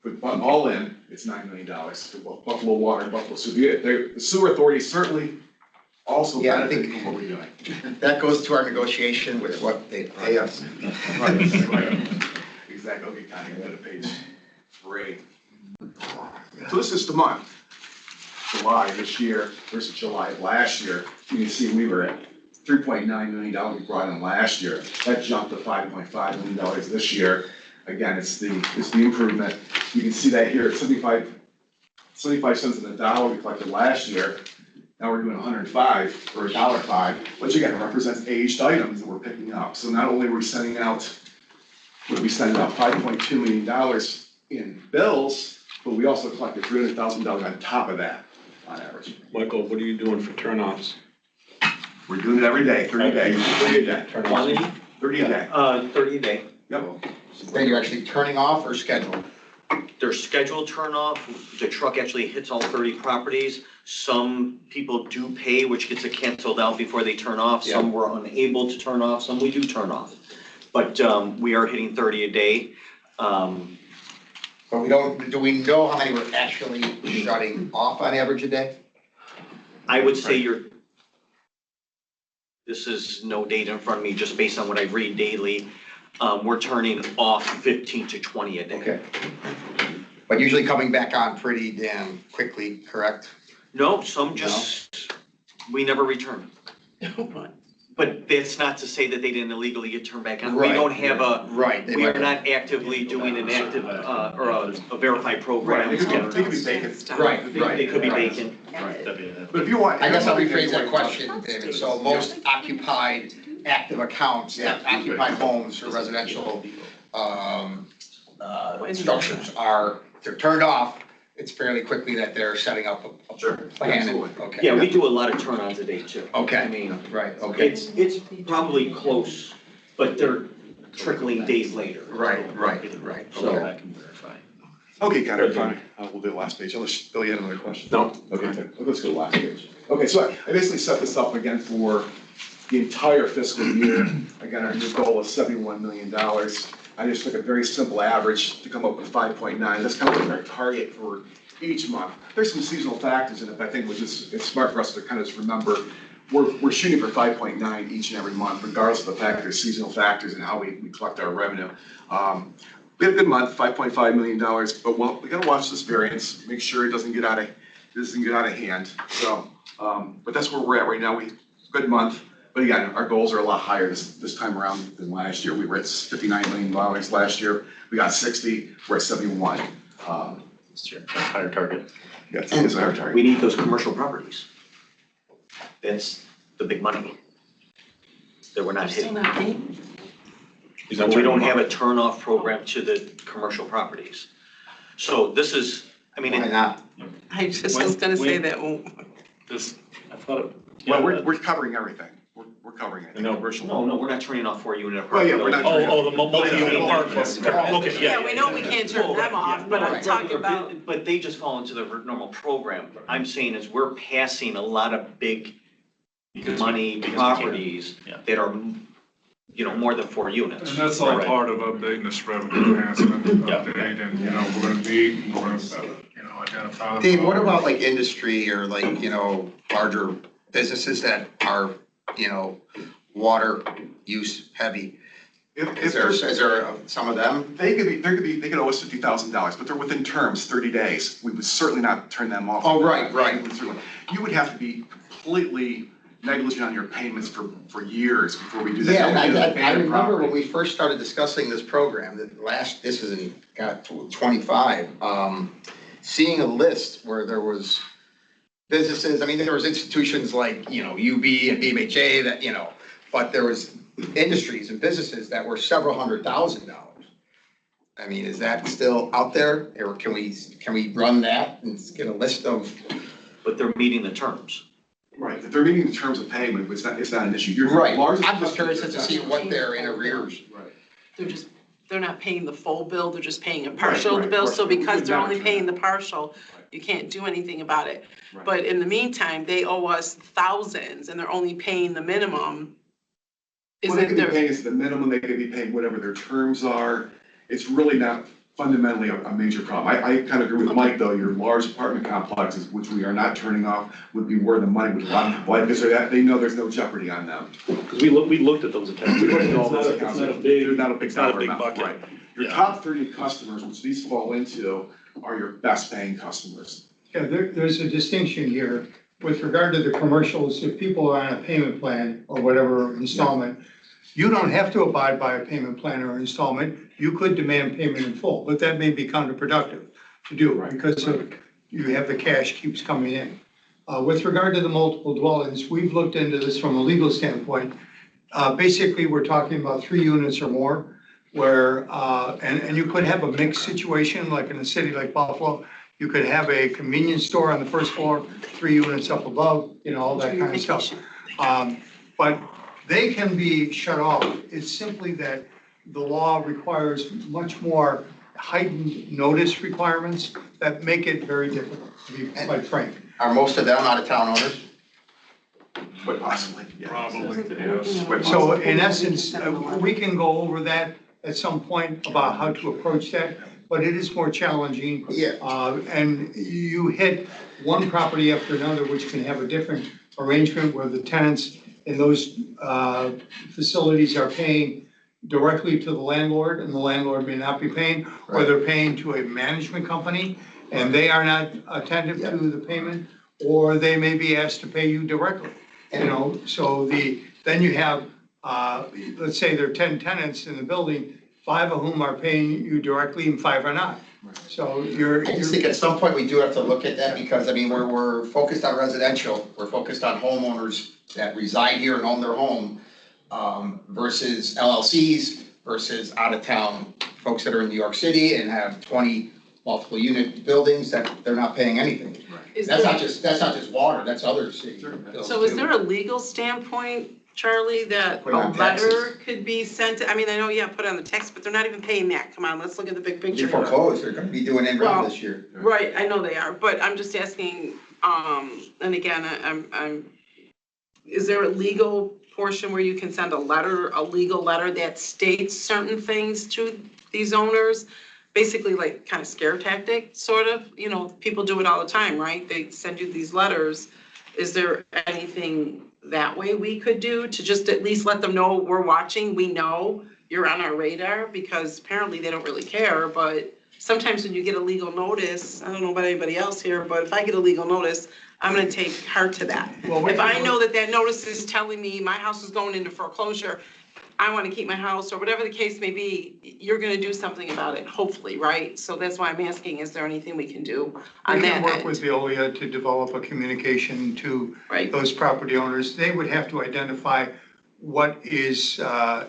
M: put all in, it's $9 million for both Buffalo Water and Buffalo Sewer. The sewer authority certainly also
J: Yeah, I
M: benefit
J: think-
M: from what we're doing.
J: That goes to our negotiation with what they pay us.
M: Exactly, okay, kind of go to page 3. So this is the month, July this year versus July of last year. You can see we were at $3.9 million we brought in last year. That jumped to $5.5 million this year. Again, it's the improvement. You can see that here at 75 cents on the dollar we collected last year. Now we're doing 105 or $1.05, which again represents aged items that we're picking up. So not only are we sending out $5.2 million in bills, but we also collected $300,000 on top of that on average.
A: Michael, what are you doing for turnoffs?
M: We're doing it every day, 30 days, 30 a day.
A: Turnoffs?
M: 30 a day.
G: 30 a day.
M: Yep.
J: Then you're actually turning off or scheduled?
G: There's scheduled turn off. The truck actually hits all 30 properties. Some people do pay, which gets it canceled out before they turn off. Some were unable to turn off, some we do turn off. But we are hitting 30 a day.
J: But do we know how many we're actually shutting off on average a day?
G: I would say this is no data in front of me, just based on what I read daily. we're turning off 15 to 20 a day.
J: Okay. But usually coming back on pretty damn quickly, correct?
G: No, some just, we never return. But that's not to say that they didn't illegally get turned back on. We
J: Right.
G: don't have a,
J: Right. they
G: we are
J: might-
G: not actively doing an active, or a verified program.
M: Right, they could be vacant.
J: Right, right.
G: They could be
J: right.
G: vacant.
M: But if you want.
J: I guess I'll rephrase that question, David. So most occupied active accounts, that occupied homes or residential, structures are, they're turned off. It's fairly quickly that they're setting up a plan. and- Okay.
G: Yeah, we do a lot of turn-ons a day too.
J: Okay.
G: I mean,
J: Right, okay.
G: it's probably close, but they're trickling days later.
J: Right.
G: So,
J: Okay.
M: Okay, Connor, fine. We'll do the last page. Unless Bill, you had another question?
A: No.
M: Okay, let's go to the last page. Okay, so I basically set this up again for the entire fiscal year. Again, our new goal is $71 million. I just took a very simple average to come up with 5.9. That's kind of like our target for each month. There's some seasonal factors in it, but I think it's smart for us to kind of just remember, we're shooting for 5.9 each and every month, regardless of the fact there's seasonal factors and how we collect our revenue. We had a good month, $5.5 million, but we gotta watch this variance, make sure it doesn't get out of hand. So, but that's where we're at right now. Good month. But again, our goals are a lot higher this time around than last year. We were at $59 million last year. We got 60, we're at 71.
H: Higher target.
M: Yes, it is our target.
G: we need those commercial properties. That's the big money that we're not
D: Still
G: hitting.
D: not paying?
A: He's not
G: We
A: turning
G: don't
A: them
G: have
A: off.
G: a turn-off program to the commercial properties. So this is, I mean,
J: Why not?
D: I just was gonna say that.
H: This, I thought it.
M: Well, we're covering everything. We're covering it.
A: No.
M: Commercial.
G: no, we're not turning off 4 unit
M: Well, yeah,
G: apartments.
M: we're not.
H: Oh, the multi-unit apartments. Okay, yeah.
D: Yeah, we know we can't turn them off, but I'm talking about,
G: But they just fall into the normal program. I'm saying is we're passing a lot of big money
H: Because we can.
G: properties
H: Yeah.
G: that are, more than 4 units.
N: And that's all
H: Right.
N: part of updating this revenue enhancement
H: Yeah.
N: update, and, we're gonna meet, and we're gonna, identify. the
J: Dave, what about
N: problems.
J: like industry or like, larger businesses that are, water use heavy? Is there some of them?
M: They could owe us $50,000, but they're within terms, 30 days. We would certainly not turn them off.
J: Oh, right.
M: You would have to be completely negligent on your payments for years before we do that.
J: Yeah,
M: That would be
J: I
M: abandoned
J: remember when
M: property.
J: we first started discussing this program, this is in, 25, seeing a list where there was businesses, there was institutions like, UB and BMHA that, but there was industries and businesses that were several $100,000. Is that still out there, or can we run that and get a list of?
G: But they're meeting the terms.
M: Right, if they're meeting the terms of payment, it's not an issue. Your
J: Right,
M: largest
J: I'm just curious
M: customer-
J: to see what they're in arrears.
M: Right.
D: they're not paying the full bill, they're just paying a partial
M: right,
D: bill,
M: right.
D: so
M: We
D: because
M: would
D: they're
M: not
D: only
M: turn
D: paying the
M: that.
D: partial, you can't do anything about it.
M: Right.
D: But in the meantime, they owe us thousands and they're only paying the minimum.
M: Well, they
D: Isn't
M: could be
D: there,
M: paying us the minimum, they could be paying whatever their terms are. It's really not fundamentally a major problem. I kind of agree with Mike, though, your large apartment complexes, which we are not turning off, would be where the money would lie. Why? Because they know there's no jeopardy on them.
H: Because we looked at those accounts.
M: We looked at all
H: It's not
M: those
H: a-
M: accounts.
H: It's not a big,
M: They're not a big
H: it's not a
M: dollar
H: big
M: amount,
H: bucket.
M: right. Your
H: Yeah.
M: top 30 customers, which these fall into, are your best paying customers.
E: Yeah, there's a distinction here with regard to the commercials. If people are on a payment plan or whatever installment, you don't have to abide by a payment plan or installment. You could demand payment in full, but that may be counterproductive to do because you have the cash keeps coming in. With regard to the multiple dwellings, we've looked into this from a legal standpoint. Basically, we're talking about 3 units or more where, and you could have a mixed situation, like in a city like Buffalo. You could have a convenience store on the first floor, 3 units up above, all that kind of stuff. But they can be shut off. It's simply that the law requires much more heightened notice requirements that make it very difficult, to be quite frank.
J: Are most of them out-of-town owners?
M: Quite possibly, yeah.
N: Probably, yes.
M: Quite
E: So
M: possibly.
E: in essence, we can go over that at some point about how to approach that, but it is more challenging.
J: Yeah.
E: And you hit one property after another, which can have a different arrangement where the tenants in those facilities are paying directly to the landlord and the landlord may not be paying, or they're paying to a management company and they are not attentive to the payment, or they may be asked to pay you directly. You know, so then you have, let's say there are 10 tenants in the building, 5 of whom are paying you directly and 5 are not. So
J: I just think at some point we do have to look at that because, I mean, we're focused on residential, we're focused on homeowners that reside here and own their home versus LLCs versus out-of-town folks that are in New York City and have 20 multiple unit buildings that they're not paying anything. That's not just water, that's other city bills
D: So is
J: too.
D: there a legal standpoint, Charlie, that
J: Put
D: a
J: it on
D: letter
J: taxes.
D: could be sent? I mean, I know, yeah, put it on the text, but they're not even paying that. Come on, let's look at the big
J: They
D: picture.
J: foreclosed, they're gonna be doing it
D: Well,
J: right this year.
D: Right, I know they are, but I'm just asking, and again, I'm, is there a legal portion where you can send a legal letter that states certain things to these owners? Basically like kind of scare tactic, sort of, you know, people do it all the time, right? They send you these letters. Is there anything that way we could do to just at least let them know we're watching, we know you're on our radar? Because apparently they don't really care, but sometimes when you get a legal notice, I don't know about anybody else here, but if I get a legal notice, I'm gonna take heart to that. If I know that that notice is telling me my house is going into foreclosure, I wanna keep my house, or whatever the case may be, you're gonna do something about it, hopefully, right? So that's why I'm asking, is there anything we can do on
E: We
D: that
E: can work
D: end?
E: with Veolia to develop a communication to
D: Right.
E: those property owners. They would have to identify what is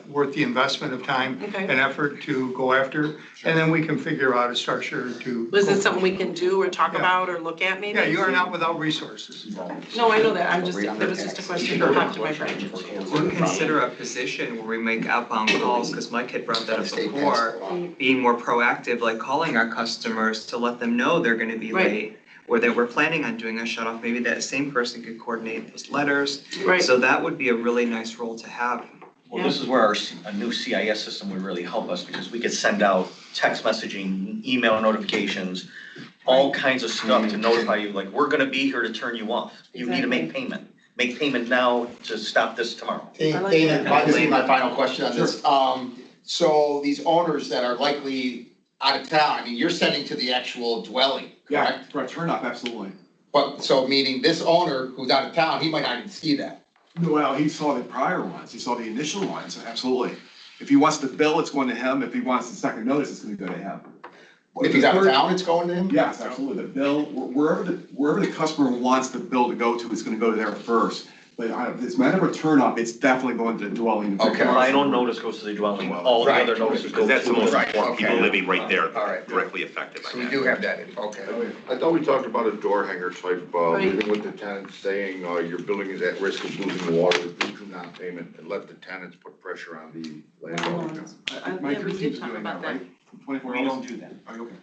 E: worth the investment of time
D: Okay.
E: and effort to go after, and then we can figure out a structure to.
D: Was it something we can do or talk about or look at maybe?
E: Yeah, you are not without resources.
D: No, I know that, I'm just, that was just a question that popped in my brain.
F: Or consider a position where we make outbound calls, because Mike had brought that up before, being more proactive, like calling our customers to let them know they're gonna be
D: Right.
F: late, or that we're planning on doing a shut off, maybe that same person could coordinate those letters.
D: Right.
F: So that would be a really nice role to have.
G: Well, this is where a new CIS system would really help us, because we could send out text messaging, email notifications, all kinds of stuff to notify you, like, we're gonna be here to turn you off. You need to make payment. Make payment now to stop this tomorrow.
J: Dana, this is my final question on this. So these owners that are likely out of town, I mean, you're sending to the actual dwelling, correct?
M: For a turn up, absolutely.
J: But, so meaning this owner who's out of town, he might not even see that.
M: Well, he saw the prior ones, he saw the initial ones, absolutely. If he wants the bill, it's going to him. If he wants the second notice, it's gonna go to him.
J: If he's out of town, it's going to him?
M: Yes, absolutely. The bill, wherever the customer wants the bill to go to, it's gonna go to there first. But it's a matter of a turn up, it's definitely going to the dwelling.
J: Okay.
G: Final notice goes to the dwelling, all the
J: Right.
G: other notices go to.
C: Because that's the most
J: Right,
C: important, people
J: okay.
C: living right there,
J: All right.
C: directly affected by
J: So
C: that.
J: we do have that, okay.
N: I thought we talked about a door hanger type,
D: Right.
N: leaving with the tenants saying, your building is at risk of losing water due to non-payment, and let the tenants put pressure on the landlord.
M: Mike,
D: Yeah,
M: your
D: we did
M: team's
D: talk
M: doing
D: about
M: that,
D: that.
M: right? 24
G: We
M: hours?
G: don't do that.
M: Oh, okay.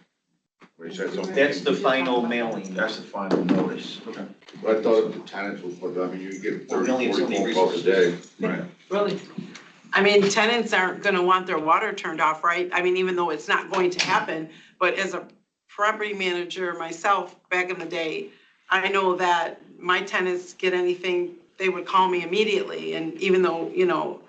N: He said something.
G: That's the final mailing.
K: That's the final notice.
M: Okay.
K: I thought the tenants would put, I mean, you get
G: Well, we
K: 30,
G: only have so
K: 40
G: many
K: phone calls a day.
M: Right.
D: Really? I mean, tenants aren't gonna want their water turned off, right? I mean, even though it's not going to happen, but as a property manager myself, back in the day, I know that my tenants get anything, they would call me immediately, and even though, you know,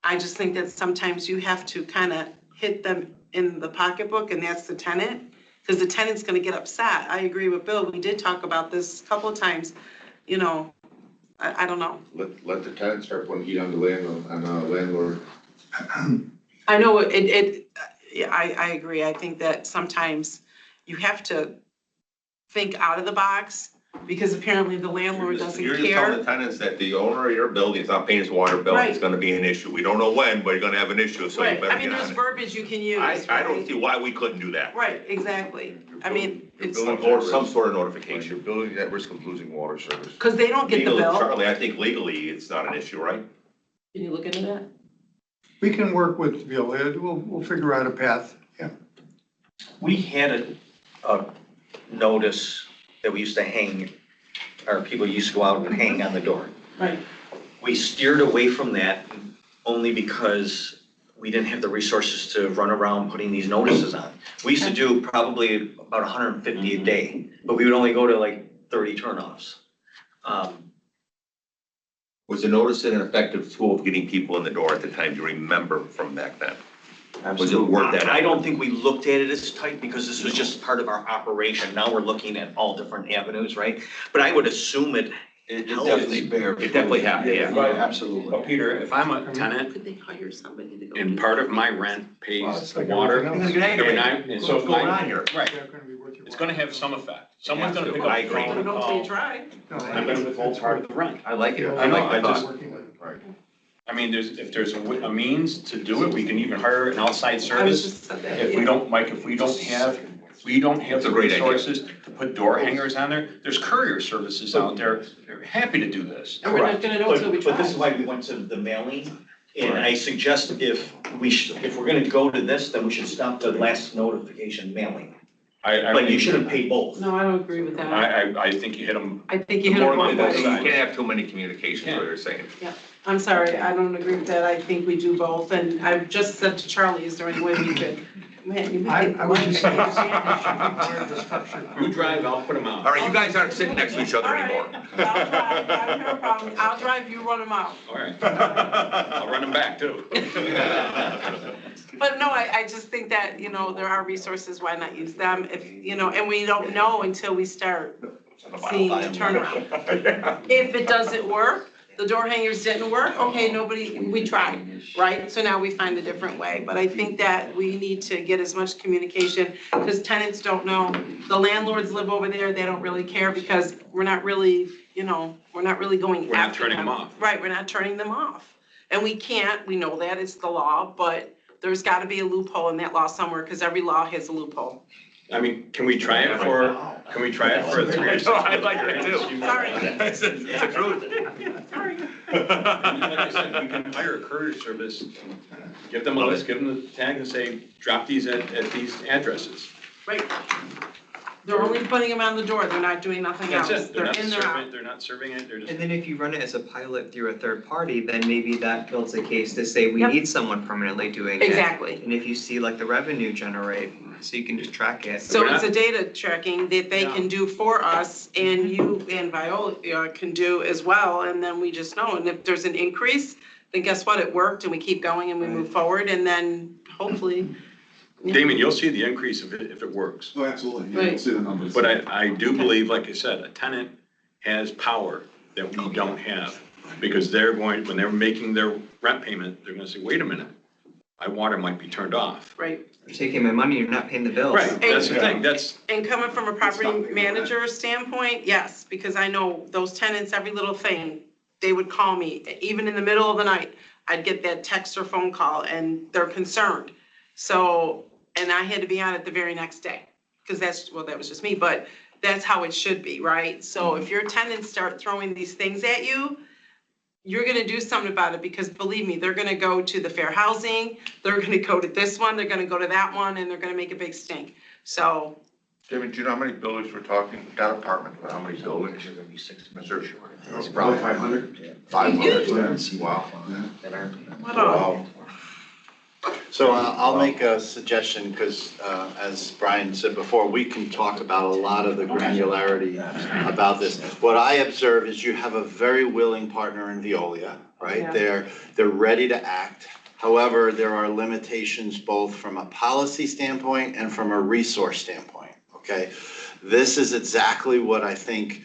D: I just think that sometimes you have to kind of hit them in the pocketbook, and that's the tenant, because the tenant's gonna get upset. I agree with Bill, we did talk about this a couple of times, you know, I don't know.
K: Let the tenants start putting heat on the landlord.
D: I know yeah, I agree. I think that sometimes you have to think out of the box, because apparently the landlord doesn't
C: You're just telling the
D: care.
C: tenants that the owner of your building is not paying his water bill, it's
D: Right.
C: gonna be an issue. We don't know when, but you're gonna have an issue, so you
D: Right,
C: better
D: I mean,
C: get
D: there's
C: on it.
D: verbiage you can use,
C: I don't
D: right?
C: see why we couldn't do that.
D: Right, exactly. I mean, it's,
C: Or some sort of notification.
K: Your building is at risk of losing water service.
D: because they don't get the
C: Legally,
D: bill.
C: Charlie, I think legally, it's not an issue, right?
D: Can you look into that?
E: We can work with Veolia, we'll figure out a path, yeah.
G: We had a notice that we used to hang, or people used to go out and hang on the door.
D: Right.
G: We steered away from that only because we didn't have the resources to run around putting these notices on. We used to do probably about 150 a day, but we would only go to like 30 turnoffs.
C: Was the notice an effective tool of getting people in the door at the time? Do you remember from back then? Was it worth that?
G: I don't think we looked at it as tight because this was just part of our operation. Now we're looking at all different avenues, right? But I would assume it helps.
C: It definitely happened, yeah.
G: Absolutely.
A: But Peter, if I'm a tenant
D: Could they hire somebody to go?
A: and part of my rent pays
E: It's
A: the
E: like
A: water.
E: everything else.
A: And so
C: What's
A: if
C: going
A: my-
C: on here?
A: Right,
E: They're gonna be worth your
A: it's
E: while.
A: gonna have some effect. Someone's gonna pick up
C: I
A: the
C: agree.
A: phone
D: I
A: and
D: don't know till you
A: call.
D: try.
A: I'm gonna withhold part of the rent.
C: I like it.
A: I know, I just-
E: Working with it.
A: I mean, if there's a means to do it, we can even hire an outside
D: I was
A: service.
D: just said that,
A: If we
D: yeah.
A: don't, Mike, if we don't have
C: That's a
A: the
C: great idea.
A: resources to put door hangers on there, there's courier services out there. They're happy to do this.
D: And we're not gonna know till we try.
G: But this is why we went to the mailing, and I suggest if we're gonna go to this, then we should stop the last notification mailing. But you shouldn't pay both.
D: No, I don't agree with that.
A: I think you hit them.
D: I think you hit it both
C: You
D: ways.
C: can't have too many communications, what they're saying.
D: I'm sorry, I don't agree with that. I think we do both. And I've just said to Charlie, is there any way we could? Man, you
E: I would just say, it should be part of the structure.
A: You drive, I'll put them out.
C: All right, you guys aren't sitting next to each other
D: All right,
C: anymore.
D: I'll drive, I have no problem. I'll drive, you run them out.
A: All right. I'll run them back too.
D: But no, I just think that, you know, there are resources, why not use them? If, you know, and we don't know until we start seeing the turnaround. If it doesn't work, the door hangers didn't work, okay, we tried, right? So now we find a different way. But I think that we need to get as much communication, because tenants don't know. The landlords live over there, they don't really care, because we're not really, you know, we're not really going
A: We're not
D: after
A: turning them off.
D: Right, we're not turning them off. And we can't, we know that, it's the law, but there's gotta be a loophole in that law somewhere, because every law has a loophole.
A: I mean, can we try it for a 3 or 6
C: I like it too.
D: Sorry.
C: It's the truth.
D: Sorry.
A: Like I said, we can hire a courier service, give them a list, give them the tag and say, drop these at these addresses.
D: Right. They're only putting them on the door, they're not doing nothing else.
A: That's it. They're
D: They're
A: not
D: in, they're out.
A: serving, they're not serving it, they're just.
F: And then if you run it as a pilot through a third party, then maybe that builds a case to say we
D: Yep.
F: need someone permanently doing it.
D: Exactly.
F: And if you see like the revenue generate, so you can just track it.
D: So it's a data tracking that they can do for us, and you and Viola can do as well, and then we just know. And if there's an increase, then guess what, it worked, and we keep going and we move forward, and then hopefully.
A: Damon, you'll see the increase if it works.
M: Oh, absolutely, yeah, we'll see the numbers.
A: But I do believe, like I said, a tenant has power that we don't have. Because when they're making their rent payment, they're gonna say, wait a minute, my water might be turned off.
D: Right.
F: You're taking my money, you're not paying the bills.
A: Right, that's the thing,
D: And coming from a property manager standpoint, yes, because I know those tenants, every little thing, they would call me, even in the middle of the night, I'd get that text or phone call, and they're concerned. So, and I had to be on it the very next day, because that was just me, but that's how it should be, right? So if your tenants start throwing these things at you, you're gonna do something about it, because believe me, they're gonna go to the fair housing, they're gonna go to this one, they're gonna go to that one, and they're gonna make a big stink. So,
N: David, do you know how many buildings we're talking, not apartment, but how many buildings?
G: There's gonna be 6
N: Missouri.
M: It's probably 500.
N: 500. Wow.
D: what else?
N: Wow.
I: So I'll make a suggestion, because as Brian said before, we can talk about a lot of the granularity about this. What I observe is you have a very willing partner in Veolia, right?
D: Yeah.
I: They're ready to act. However, there are limitations both from a policy standpoint and from a resource standpoint, okay? This is exactly what I think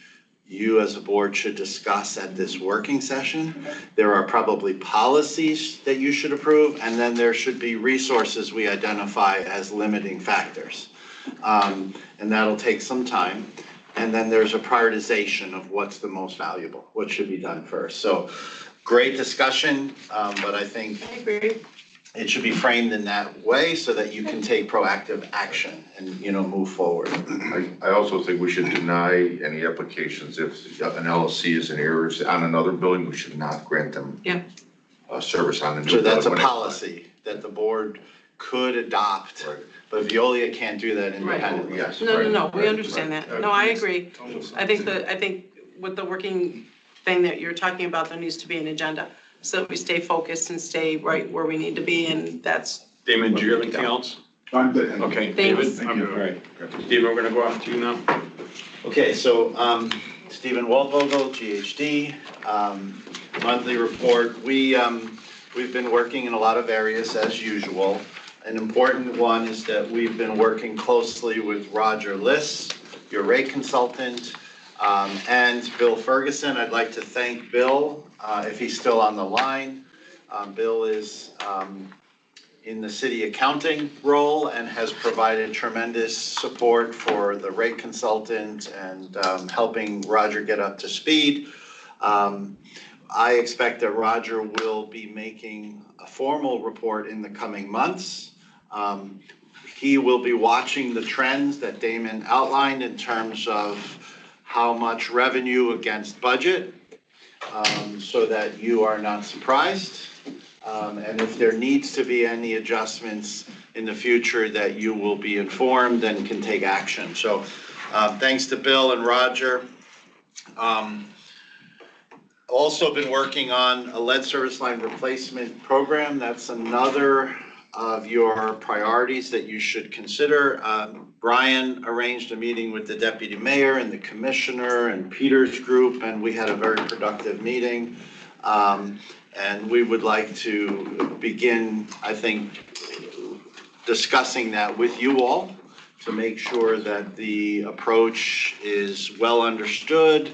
I: you as a board should discuss at this working session. There are probably policies that you should approve, and then there should be resources we identify as limiting factors. And that'll take some time. And then there's a prioritization of what's the most valuable, what should be done first. So great discussion, but I think
D: I agree.
I: it should be framed in that way so that you can take proactive action and, move forward.
N: I also think we should deny any applications if an LLC is in errors on another building, we should not grant them.
D: Yeah.
N: Service on the new
I: So
N: building.
I: that's a
N: when it-
I: policy that the board could adopt,
N: Right.
I: but Veolia can't do that
D: Right.
I: independently.
N: Yes.
D: No, we
N: right,
D: understand
N: right.
D: that. No, I agree. I think with the working thing that you're talking about, there needs to be an agenda, so that we stay focused and stay right where we need to be, and that's.
A: Damon, do you have anything else?
M: I'm good.
A: Okay,
D: Thanks.
A: David? All right. Steven, we're gonna go off to you now.
I: Okay, so Stephen Waldvogel, GHD. monthly report. We've been working in a lot of areas as usual. An important one is that we've been working closely with Roger Liss, your rate consultant, and Bill Ferguson. I'd like to thank Bill, if he's still on the line. Bill is in the city accounting role and has provided tremendous support for the rate consultant and helping Roger get up to speed. I expect that Roger will be making a formal report in the coming months. He will be watching the trends that Damon outlined in terms of how much revenue against budget, so that you are not surprised. And if there needs to be any adjustments in the future, that you will be informed and can take action. So thanks to Bill and Roger. Also been working on a lead service line replacement program. That's another of your priorities that you should consider. Brian arranged a meeting with the deputy mayor and the commissioner and Peter's group, and we had a very productive meeting. And we would like to begin, I think, discussing that with you all to make sure that the approach is well understood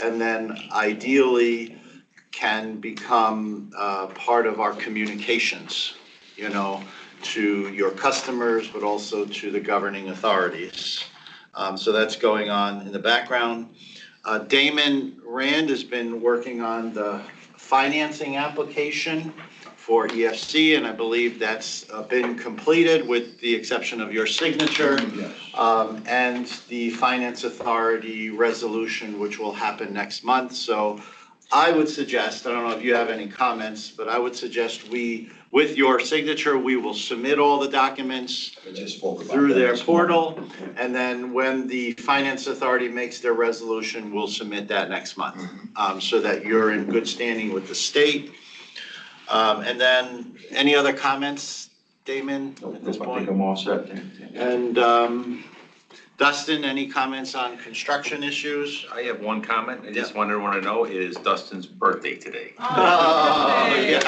I: and then ideally can become part of our communications, you know, to your customers, but also to the governing authorities. So that's going on in the background. Damon Rand has been working on the financing application for EFC, and I believe that's been completed with the exception of your signature.
N: Yes.
I: And the Finance Authority resolution, which will happen next month. So I would suggest, I don't know if you have any comments, but I would suggest with your signature, we will submit all the documents through their portal. And then when the Finance Authority makes their resolution, we'll submit that next month, so that you're in good standing with the state. And then any other comments, Damon, at this point?
C: I think I'm all set.
I: And Dustin, any comments on construction issues?
C: I have one comment. I just want everyone to know it is Dustin's birthday today.
I: Oh, yes.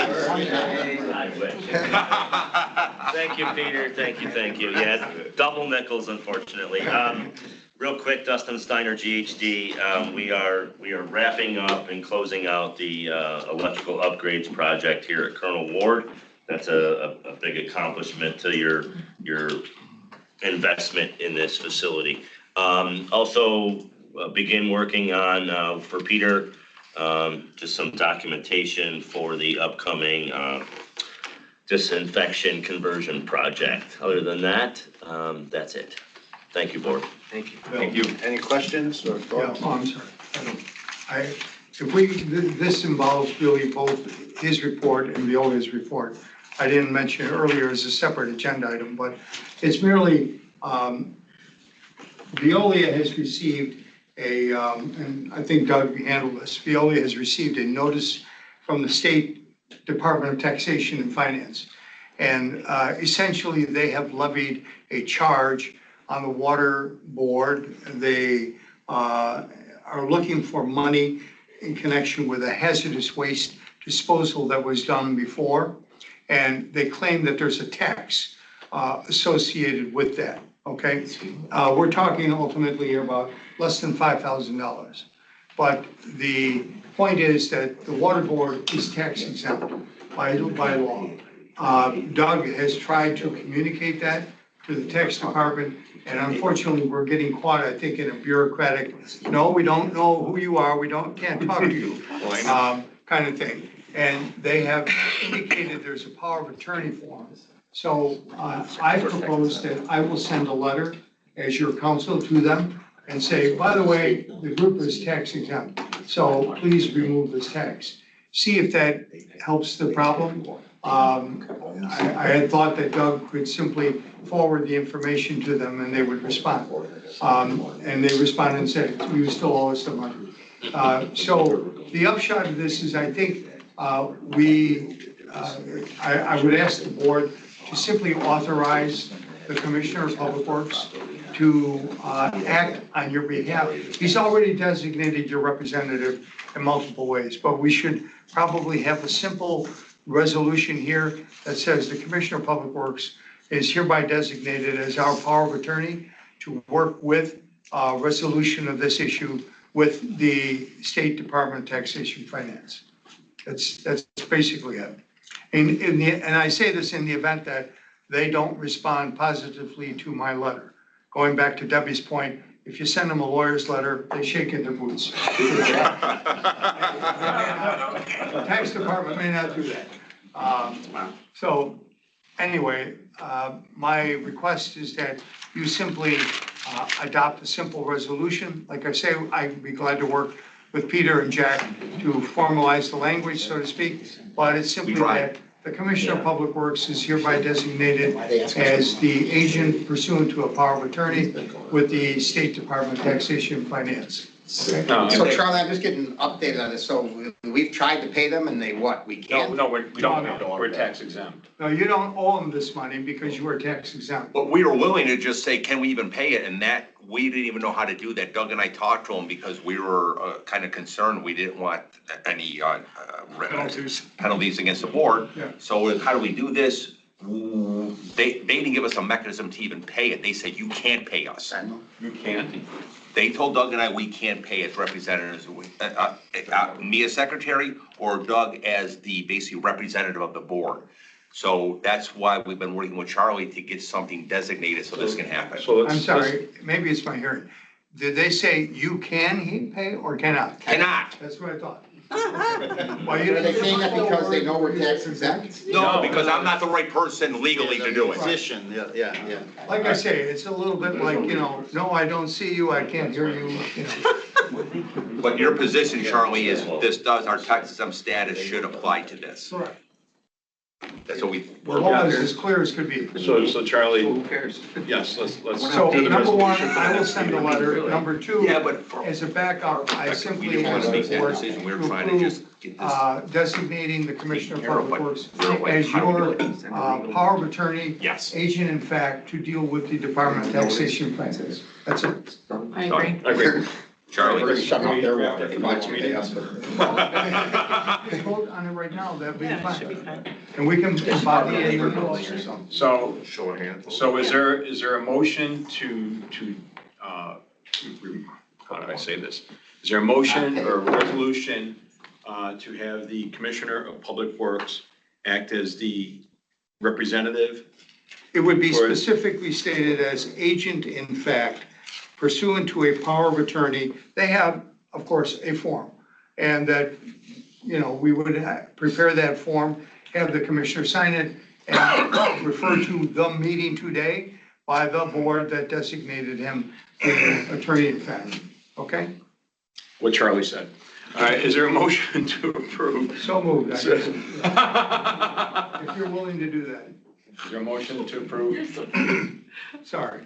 O: Thank you, Peter. Thank you. Yeah, double nickels, unfortunately. Real quick, Dustin Steiner, GHD. We are wrapping up and closing out the electrical upgrades project here at Colonel Ward. That's a big accomplishment to your investment in this facility. Also begin working on, for Peter, just some documentation for the upcoming disinfection conversion project. Other than that, that's it. Thank you, board.
F: Thank you.
I: Thank you. Any questions or thoughts?
E: Yeah, I'm sorry. This involves really both his report and Veolia's report. I didn't mention it earlier as a separate agenda item, but it's merely, Veolia has received and I think Doug handled this, Veolia has received a notice from the State Department of Taxation and Finance. And essentially, they have levied a charge on the water board. They are looking for money in connection with a hazardous waste disposal that was done before. And they claim that there's a tax associated with that, okay? We're talking ultimately here about less than $5,000. But the point is that the water board is tax exempt by law. Doug has tried to communicate that to the tax department, and unfortunately, we're getting caught, I think, in a bureaucratic, no, we don't know who you are, can't talk to you, kind of thing. And they have indicated there's a power of attorney form. So I propose that I will send a letter as your counsel to them and say, by the way, the group is tax exempt, so please remove this tax. See if that helps the problem. I had thought that Doug could simply forward the information to them and they would respond. And they responded and said, you still owe us the money. So the upshot of this is, I think, I would ask the board to simply authorize the Commissioner of Public Works to act on your behalf. He's already designated your representative in multiple ways, but we should probably have a simple resolution here that says the Commissioner of Public Works is hereby designated as our power of attorney to work with resolution of this issue with the State Department of Taxation and Finance. That's basically it. And I say this in the event that they don't respond positively to my letter. Going back to Debbie's point, if you send them a lawyer's letter, they shake in their boots. The tax department may not do that. So anyway, my request is that you simply adopt a simple resolution. Like I say, I'd be glad to work with Peter and Jack to formalize the language, so to speak. But it's simply that the Commissioner of Public Works is hereby designated as the agent pursuant to a power of attorney with the State Department of Taxation and Finance.
J: So Charlie, I'm just getting updated on this. So we've tried to pay them and they what? We can't?
A: No, we don't, we're tax exempt.
E: No, you don't owe them this money because you are tax exempt.
C: But we were willing to just say, can we even pay it? And that, we didn't even know how to do that. Doug and I talked to him because we were kind of concerned. We didn't want any penalties against the board.
E: Yeah.
C: So how do we do this? They didn't give us a mechanism to even pay it. They said, you can't pay us.
A: You can't.
C: They told Doug and I, we can't pay as representatives, me as secretary or Doug as the basically representative of the board. So that's why we've been working with Charlie to get something designated so this can happen.
A: So
E: I'm sorry, maybe it's my hearing. Did they say you can pay or cannot?
C: Cannot.
E: That's what I thought.
J: Are they saying that because they know we're tax exempt?
C: No, because I'm not the right person legally to do it.
J: Position, yeah.
E: Like I say, it's a little bit like, no, I don't see you, I can't hear you,
C: But your position, Charlie, is our tax exempt status should apply to this.
E: Correct.
C: That's what we.
E: The law is as clear as could be.
A: So Charlie,
F: Who cares?
A: yes, let's.
E: So
A: do the
E: number one,
A: resolution for the
E: I will
A: next
E: send a
A: meeting.
E: letter. Number two,
C: Yeah, but
E: as a backup, I
C: we
E: simply
C: didn't want
E: ask
C: to
E: the
C: make that
E: board
C: decision. We were
E: to
C: trying to
E: approve
C: just get this.
E: designating the Commissioner of
C: taken care of,
E: Public
C: but
E: Works
C: we're like,
E: as
C: how do we
E: your
C: do it?
E: power of attorney,
C: Yes.
E: agent in fact, to deal with the Department of Taxation and Finance. That's it.
D: I agree.
A: I agree.
C: Charlie.
J: Shut up their water. They want you to pay us.
E: Vote on it right now, that'd be
D: Yeah, it should be
E: fine.
D: fine.
E: And we can embody it in the rules or something.
A: So,
N: Show of hands.
A: so is there a motion to, how do I say this? Is there a motion or a resolution to have the Commissioner of Public Works act as the representative?
E: It would be
A: For-
E: specifically stated as agent in fact pursuant to a power of attorney. They have, of course, a form. And that, we would prepare that form, have the commissioner sign it, and refer to the meeting today by the board that designated him the attorney in fact. Okay?
A: What Charlie said. All right, is there a motion to approve?
E: So moved, I
A: Is
E: guess, if you're willing to do that.
A: there a motion to approve?
E: Sorry.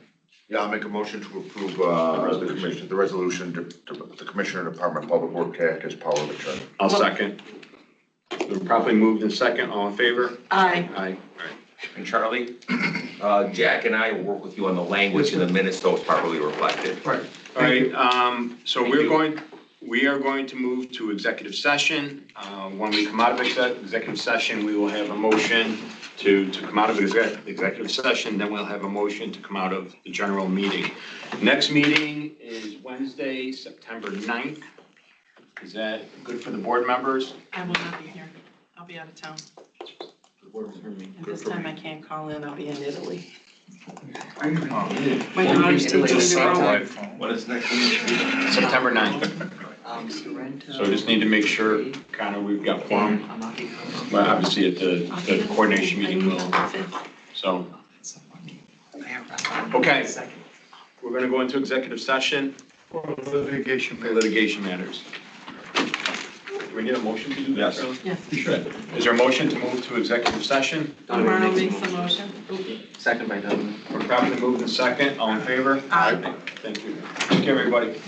N: Yeah, I'll make a motion to approve, the resolution to the Commissioner of Department of Public Works act as power of attorney.
A: I'll second. We're properly moved in second, all in favor?
D: Aye.
A: Aye. All right.
C: And Charlie, Jack and I will work with you on the language in the minutes so it's properly reflected.
E: Right.
A: All right, so we are going to move to executive session. When we come out of executive session, we will have a motion to come out of executive session, then we'll have a motion to come out of the general meeting. Next meeting is Wednesday, September 9th. Is that good for the board members?
D: I will not be here. I'll be out of town. And this time I can't call in. I'll be in Italy. My daughter's teaching me to row.
C: What is next week?
A: September 9th. So we just need to make sure kind of we've got quorum. But obviously at the coordination meeting, we'll, so. Okay, we're gonna go into executive session
E: For litigation.
A: for litigation matters. Do we need a motion to do that?
C: Yes.
A: Charlie?
D: Yes.
A: We should. Is there a motion to move to executive session?
D: Tomorrow makes the motion.
F: Second by Doug.
A: We're probably moving second, all in favor?
D: Aye.
A: Thank you. Thank you, everybody.